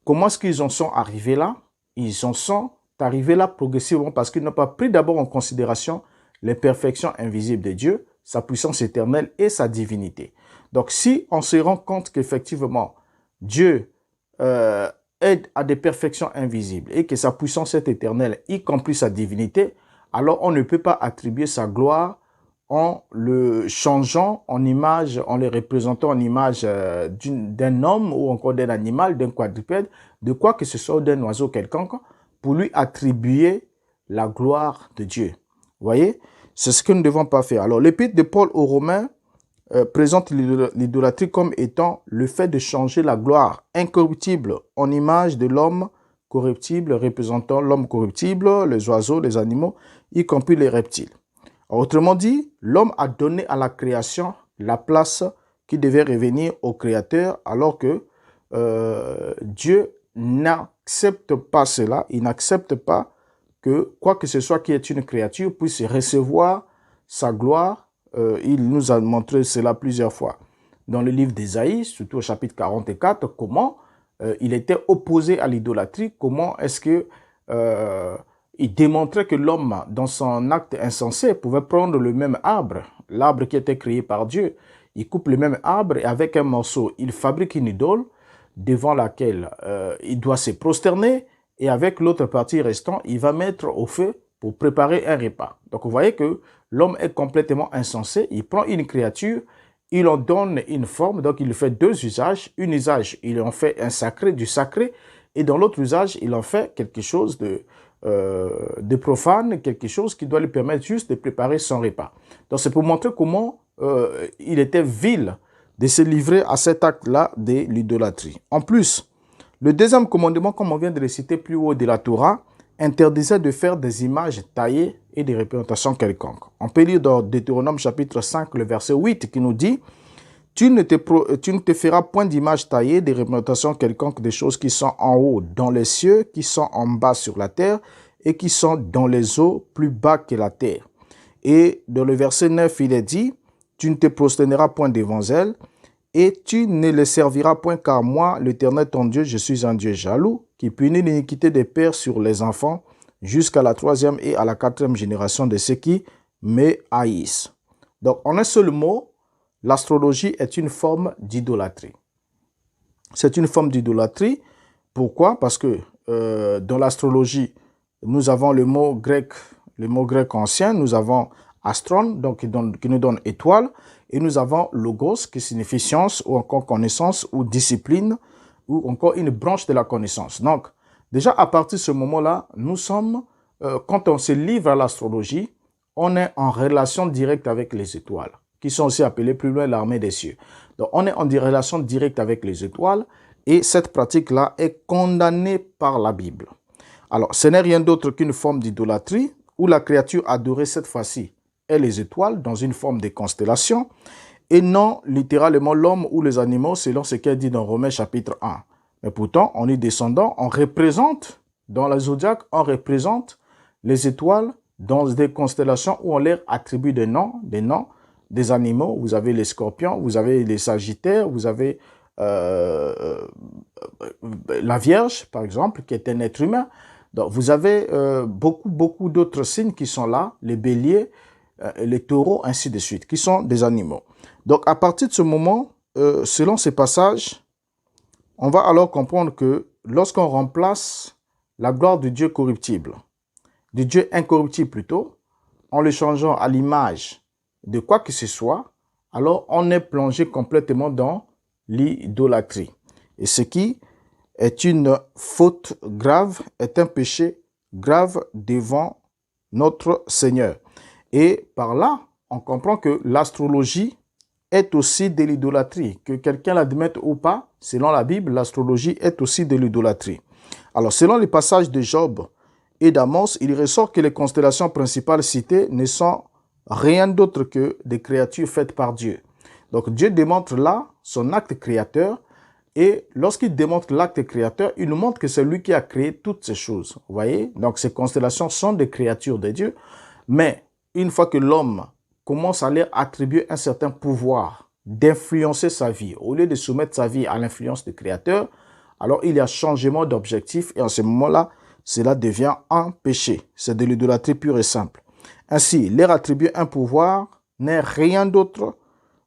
Comment est-ce qu'ils en sont arrivés là? Ils en sont arrivés là progressivement parce qu'ils n'ont pas pris d'abord en considération les perfections invisibles de Dieu, sa puissance éternelle et sa divinité. Donc si on se rend compte qu'effectivement Dieu aide à des perfections invisibles et que sa puissance est éternelle, y compris sa divinité, alors on ne peut pas attribuer sa gloire en le changeant en image, en le représentant en image d'un homme ou encore d'un animal, d'un quadrupède, de quoi que ce soit, d'un oiseau quelconque, pour lui attribuer la gloire de Dieu. Vous voyez? C'est ce que nous ne devons pas faire. Alors l'épître de Paul aux Romains présente l'idolâtrie comme étant le fait de changer la gloire incorruptible en image de l'homme corruptible, représentant l'homme corruptible, les oiseaux, les animaux, y compris les reptiles. Autrement dit, l'homme a donné à la création la place qui devait revenir au Créateur, alors que Dieu n'accepte pas cela. Il n'accepte pas que quoi que ce soit qui est une créature puisse recevoir sa gloire. Il nous a montré cela plusieurs fois dans le livre d'Ésaïe, surtout au chapitre 44, comment il était opposé à l'idolâtrie, comment est-ce que il démontrait que l'homme, dans son acte insensé, pouvait prendre le même arbre, l'arbre qui était créé par Dieu. Il coupe le même arbre et avec un morceau, il fabrique une idole devant laquelle il doit se prosterner et avec l'autre partie restant, il va mettre au feu pour préparer un repas. Donc vous voyez que l'homme est complètement insensé. Il prend une créature, il en donne une forme, donc il fait 2 usages. Un usage, il en fait un sacré, du sacré, et dans l'autre usage, il en fait quelque chose de profane, quelque chose qui doit lui permettre juste de préparer son repas. Donc c'est pour montrer comment il était vil de se livrer à cet acte-là de l'idolâtrie. En plus, le deuxième commandement, comme on vient de le citer plus haut de la Torah, interdisait de faire des images taillées et des représentations quelconques. On peut lire dans Deutéronome chapitre 5, le verset 8, qui nous dit « Tu ne te feras point d'image taillée, des représentations quelconques des choses qui sont en haut dans les cieux, qui sont en bas sur la terre, et qui sont dans les eaux plus bas que la terre. Et dans le verset 9, il est dit, tu ne te prosterneras point devant elles, et tu ne les serviras point, car moi, l'Éternel ton Dieu, je suis un Dieu jaloux, qui punit l'iniquité des pères sur les enfants, jusqu'à la 3e et à la 4e génération de ceux qui me haïssent. Donc, en un seul mot, l'astrologie est une forme d'idolâtrie. C'est une forme d'idolâtrie. Pourquoi? Parce que dans l'astrologie, nous avons le mot grec ancien, nous avons astron, donc qui nous donne étoile, et nous avons logos, qui signifie science, ou encore connaissance, ou discipline, ou encore une branche de la connaissance. Donc, déjà à partir de ce moment-là, nous sommes, quand on se livre à l'astrologie, on est en relation directe avec les étoiles, qui sont aussi appelées plus loin l'armée des cieux. Donc, on est en relation directe avec les étoiles, et cette pratique-là est condamnée par la Bible. Alors, ce n'est rien d'autre qu'une forme d'idolâtrie, où la créature adorée cette fois-ci est les étoiles dans une forme de constellation, et non littéralement l'homme ou les animaux, selon ce qu'est dit dans Romains chapitre 1. Mais pourtant, on est descendant, on représente, dans la zodiaque, on représente les étoiles dans des constellations où on leur attribue des noms des animaux. Vous avez les scorpions, vous avez les sagittaires, vous avez la Vierge, par exemple, qui est un être humain. Donc, vous avez beaucoup d'autres signes qui sont là, les béliers, les taureaux, ainsi de suite, qui sont des animaux. Donc, à partir de ce moment, selon ces passages, on va alors comprendre que lorsqu'on remplace la gloire de Dieu corruptible, de Dieu incorruptible plutôt, en le changeant à l'image de quoi que ce soit, alors on est plongé complètement dans l'idolâtrie. Et ce qui est une faute grave, est un péché grave devant notre Seigneur. Et par là, on comprend que l'astrologie est aussi de l'idolâtrie. Que quelqu'un l'admette ou pas, selon la Bible, l'astrologie est aussi de l'idolâtrie. Alors, selon les passages de Job et d'Amos, il ressort que les constellations principales citées ne sont rien d'autre que des créatures faites par Dieu. Donc, Dieu démontre là son acte créateur. Et lorsqu'il démontre l'acte créateur, il nous montre que c'est lui qui a créé toutes ces choses. Vous voyez? Donc, ces constellations sont des créatures de Dieu. Mais, une fois que l'homme commence à leur attribuer un certain pouvoir d'influencer sa vie, au lieu de soumettre sa vie à l'influence du Créateur, alors il y a changement d'objectif et en ce moment-là, cela devient un péché. C'est de l'idolâtrie pure et simple. Ainsi, leur attribuer un pouvoir n'est rien d'autre,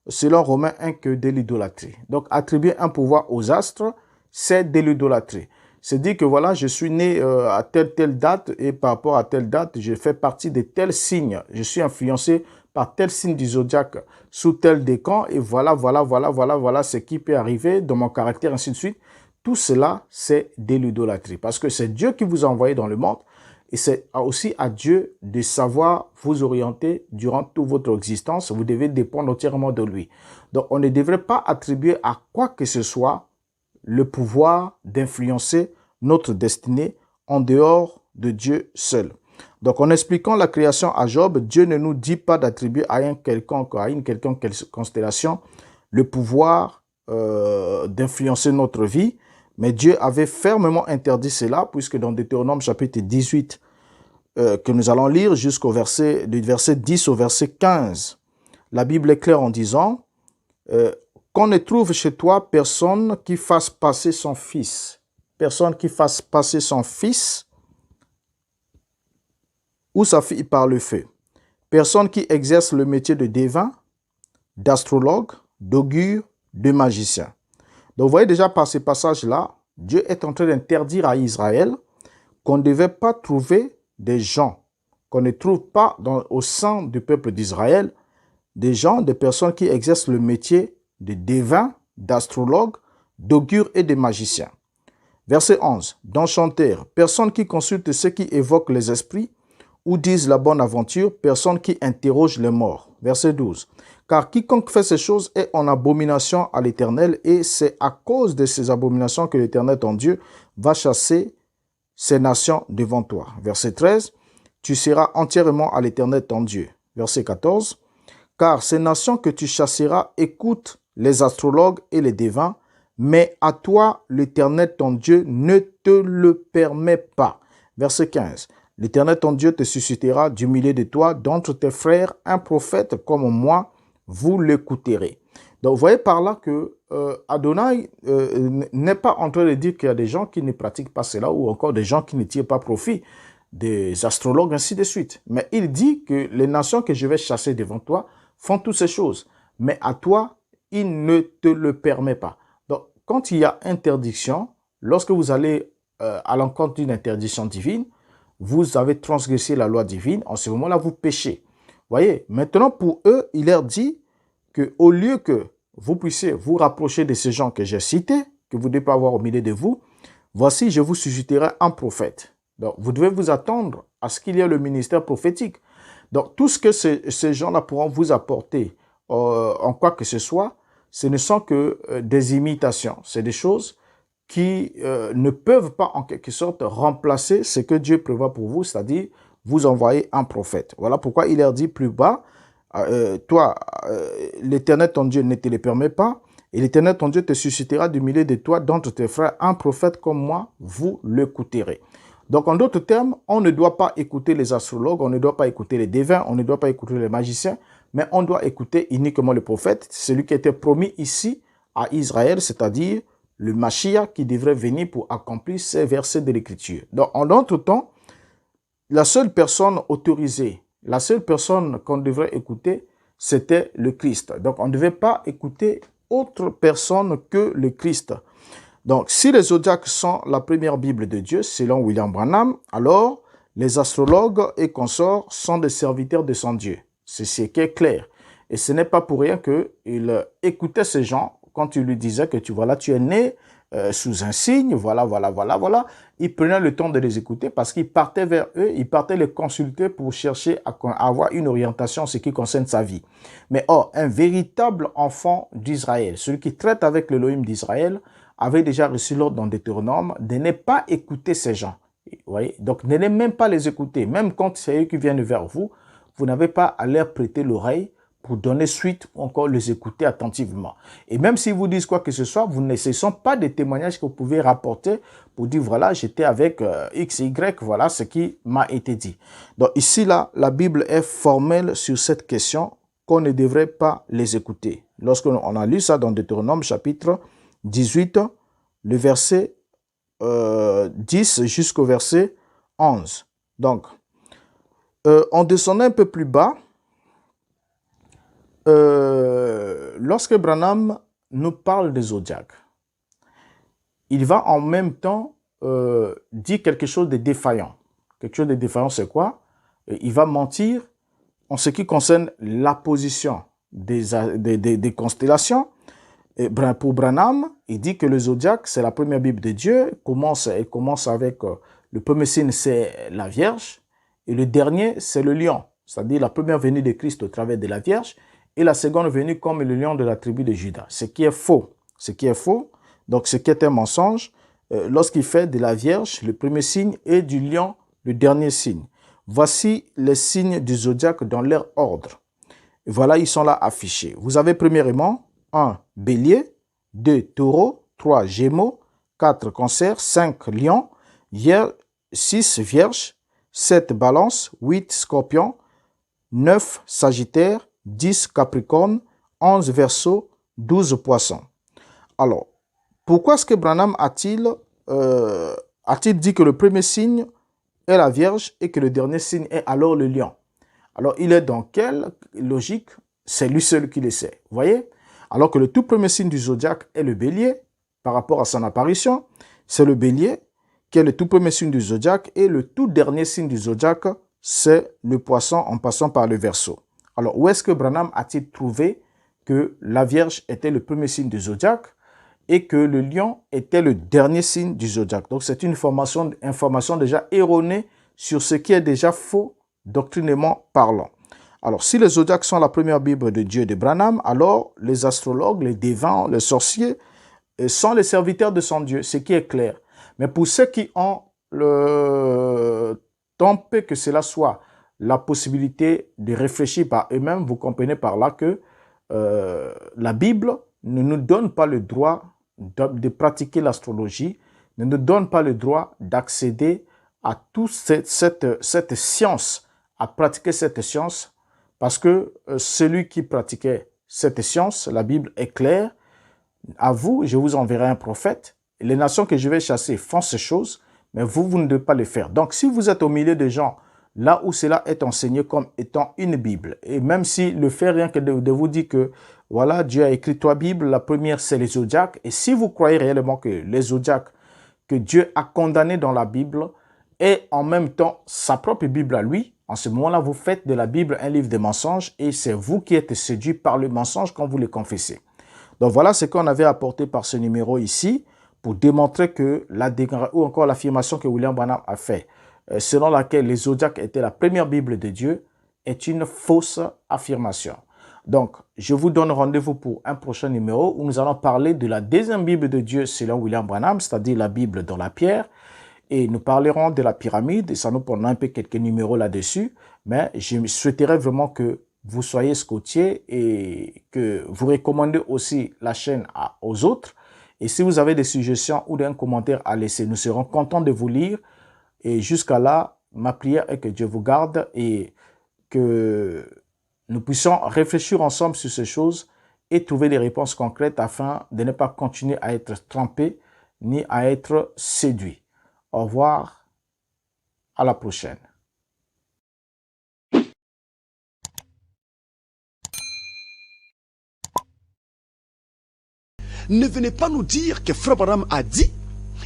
selon Romains 1, que de l'idolâtrie. Donc, attribuer un pouvoir aux astres, c'est de l'idolâtrie. C'est dire que voilà, je suis né à telle date et par rapport à telle date, je fais partie de tel signe. Je suis influencé par tel signe du zodiaque sous tel décan et voilà ce qui peut arriver dans mon caractère, ainsi de suite. Tout cela, c'est de l'idolâtrie parce que c'est Dieu qui vous a envoyé dans le monde et c'est aussi à Dieu de savoir vous orienter durant toute votre existence. Vous devez dépendre entièrement de lui. Donc, on ne devrait pas attribuer à quoi que ce soit le pouvoir d'influencer notre destinée en dehors de Dieu seul. Donc, en expliquant la création à Job, Dieu ne nous dit pas d'attribuer à une quelconque constellation le pouvoir d'influencer notre vie, mais Dieu avait fermement interdit cela, puisque dans Deutéronome chapitre 18, que nous allons lire du verset 10 au verset 15, la Bible est claire en disant qu'on ne trouve chez toi personne qui fasse passer son fils. Personne qui fasse passer son fils ou sa fille par le feu. Personne qui exerce le métier de devin, d'astrologue, d'augure, de magicien. Donc vous voyez déjà par ces passages-là, Dieu est en train d'interdire à Israël qu'on ne devait pas trouver des gens, qu'on ne trouve pas au sein du peuple d'Israël, des personnes qui exercent le métier de devin, d'astrologue, d'augure et de magicien. Verset 11. D'enchanteur, personne qui consulte ceux qui évoquent les esprits ou disent la bonne aventure, personne qui interroge les morts. Verset 12. Car quiconque fait ces choses est en abomination à l'Éternel et c'est à cause de ces abominations que l'Éternel ton Dieu va chasser ces nations devant toi. Verset 13. Tu seras entièrement à l'Éternel ton Dieu. Verset 14. Car ces nations que tu chasseras écoutent les astrologues et les devins, mais à toi, l'Éternel ton Dieu ne te le permet pas. Verset 15. L'Éternel ton Dieu te suscitera du milieu de toi, d'entre tes frères, un prophète comme moi, vous l'écouterez. Donc, vous voyez par là que Adonai n'est pas en train de dire qu'il y a des gens qui ne pratiquent pas cela ou encore des gens qui ne tirent pas profit des astrologues, ainsi de suite. Mais il dit que les nations que je vais chasser devant toi font toutes ces choses. Mais à toi, il ne te le permet pas. Donc, quand il y a interdiction, lorsque vous allez à l'encontre d'une interdiction divine, vous avez transgressé la loi divine. En ce moment-là, vous péchez. Voyez, maintenant pour eux, il leur dit qu'au lieu que vous puissiez vous rapprocher de ces gens que j'ai cités, que vous devez pas avoir au milieu de vous, voici, je vous susciterai un prophète. Donc, vous devez vous attendre à ce qu'il y ait le ministère prophétique. Donc, tout ce que ces gens-là pourront vous apporter en quoi que ce soit, ce ne sont que des imitations. C'est des choses qui ne peuvent pas en quelque sorte remplacer ce que Dieu prévoit pour vous, c'est-à-dire vous envoyer un prophète. Voilà pourquoi il leur dit plus bas, toi, l'Éternel ton Dieu ne te le permet pas, et l'Éternel ton Dieu te suscitera du milieu de toi, d'entre tes frères, un prophète comme moi, vous l'écouterez. Donc, en d'autres termes, on ne doit pas écouter les astrologues, on ne doit pas écouter les devins, on ne doit pas écouter les magiciens, mais on doit écouter uniquement le prophète, celui qui était promis ici à Israël, c'est-à-dire le Mashiach qui devrait venir pour accomplir ces versets de l'Écriture. Donc, en d'autres temps, la seule personne autorisée, la seule personne qu'on devrait écouter, c'était le Christ. Donc, on ne devait pas écouter autre personne que le Christ. Donc, si les zodiaques sont la première Bible de Dieu, selon William Branham, alors les astrologues et consorts sont des serviteurs de son Dieu. C'est ce qui est clair. Et ce n'est pas pour rien qu'il écoutait ces gens quand il lui disait que tu es né sous un signe, voilà. Il prenait le temps de les écouter parce qu'il partait vers eux, il partait les consulter pour chercher à avoir une orientation en ce qui concerne sa vie. Mais un véritable enfant d'Israël, celui qui traite avec l'Élohim d'Israël, avait déjà reçu l'ordre dans Deutéronome de ne pas écouter ces gens. Vous voyez? Donc, n'allez même pas les écouter. Même quand c'est eux qui viennent vers vous, vous n'avez pas à leur prêter l'oreille pour donner suite ou encore les écouter attentivement. Et même s'ils vous disent quoi que ce soit, ce ne sont pas des témoignages que vous pouvez rapporter pour dire, voilà, j'étais avec X, Y, voilà ce qui m'a été dit. Donc ici, là, la Bible est formelle sur cette question qu'on ne devrait pas les écouter. Lorsqu'on a lu ça dans Deutéronome chapitre 18, le verset 10 jusqu'au verset 11. Donc, en descendant un peu plus bas, lorsque Branham nous parle des zodiaques, il va en même temps dire quelque chose de défaillant. Quelque chose de défaillant, c'est quoi? Il va mentir en ce qui concerne la position des constellations. Et pour Branham, il dit que le zodiaque, c'est la première Bible de Dieu. Elle commence avec le premier signe, c'est la Vierge. Et le dernier, c'est le lion. C'est-à-dire la première venue de Christ au travers de la Vierge. Et la seconde venue comme le lion de la tribu de Juda. Ce qui est faux. Ce qui est faux. Donc, ce qui est un mensonge, lorsqu'il fait de la Vierge le premier signe et du lion le dernier signe. Voici les signes du zodiaque dans leur ordre. Et voilà, ils sont là affichés. Vous avez premièrement 1. Bélier, 2. Taureau, 3. Gémeaux, 4. Cancer, 5. Lion, 6. Vierge, 7. Balance, 8. Scorpion, 9. Sagittaire, 10. Capricorne, 11. Verseau, 12. Poisson. Alors, pourquoi est-ce que Branham a-t-il dit que le premier signe est la Vierge et que le dernier signe est alors le lion? Alors, il est dans quelle logique? C'est lui seul qui le sait. Vous voyez? Alors que le tout premier signe du zodiaque est le bélier, par rapport à son apparition, c'est le bélier qui est le tout premier signe du zodiaque et le tout dernier signe du zodiaque, c'est le poisson en passant par le verseau. Alors, où est-ce que Branham a-t-il trouvé que la Vierge était le premier signe du zodiaque et que le lion était le dernier signe du zodiaque? Donc, c'est une information déjà erronée sur ce qui est déjà faux doctrinement parlant. Alors, si les zodiaques sont la première Bible de Dieu de Branham, alors les astrologues, les devins, les sorciers sont les serviteurs de son Dieu, ce qui est clair. Mais pour ceux qui ont tant peu que cela soit la possibilité de réfléchir par eux-mêmes, vous comprenez par là que la Bible ne nous donne pas le droit de pratiquer l'astrologie, ne nous donne pas le droit d'accéder à toute cette science, à pratiquer cette science, parce que celui qui pratiquait cette science, la Bible est claire, à vous, je vous enverrai un prophète. Les nations que je vais chasser font ces choses, mais vous ne devez pas les faire. Donc, si vous êtes au milieu de gens, là où cela est enseigné comme étant une Bible, et même si le fait rien que de vous dire que, voilà, Dieu a écrit 3 Bibles, la première c'est les zodiaques, et si vous croyez réellement que les zodiaques que Dieu a condamnés dans la Bible est en même temps sa propre Bible à lui, en ce moment-là, vous faites de la Bible un livre de mensonges, et c'est vous qui êtes séduit par le mensonge quand vous le confessez. Donc voilà ce qu'on avait apporté par ce numéro ici, pour démontrer que ou encore l'affirmation que William Branham a fait, selon laquelle les zodiaques étaient la première Bible de Dieu, est une fausse affirmation. Donc, je vous donne rendez-vous pour un prochain numéro où nous allons parler de la deuxième Bible de Dieu selon William Branham, c'est-à-dire la Bible dans la pierre. Et nous parlerons de la pyramide, et ça nous prendra un peu quelques numéros là-dessus, mais je souhaiterais vraiment que vous soyez scottiers et que vous recommandez aussi la chaîne aux autres. Et si vous avez des suggestions ou un commentaire à laisser, nous serons contents de vous lire. Et jusqu'à là, ma prière est que Dieu vous garde et que nous puissions réfléchir ensemble sur ces choses et trouver des réponses concrètes afin de ne pas continuer à être trompés ni à être séduits. Au revoir, à la prochaine. Ne venez pas nous dire que Frère Branham a dit,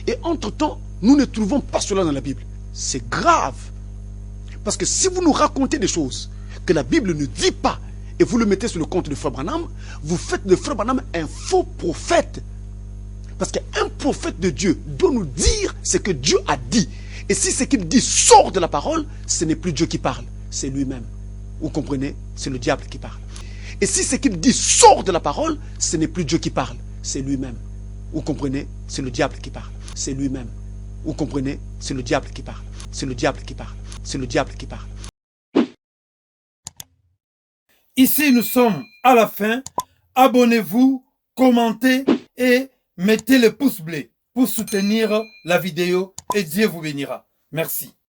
et entre-temps, nous ne trouvons pas cela dans la Bible. C'est grave. Parce que si vous nous racontez des choses que la Bible ne dit pas, et vous le mettez sur le compte de Frère Branham, vous faites de Frère Branham un faux prophète. Parce qu'un prophète de Dieu doit nous dire ce que Dieu a dit. Et si ce qu'il dit sort de la parole, ce n'est plus Dieu qui parle, c'est lui-même. Vous comprenez? C'est le diable qui parle. Et si ce qu'il dit sort de la parole, ce n'est plus Dieu qui parle, c'est lui-même. Vous comprenez? C'est le diable qui parle. C'est lui-même. Vous comprenez? C'est le diable qui parle. C'est le diable qui parle. C'est le diable qui parle. Ici, nous sommes à la fin. Abonnez-vous, commentez et mettez le pouce bleu pour soutenir la vidéo et Dieu vous bénira. Merci.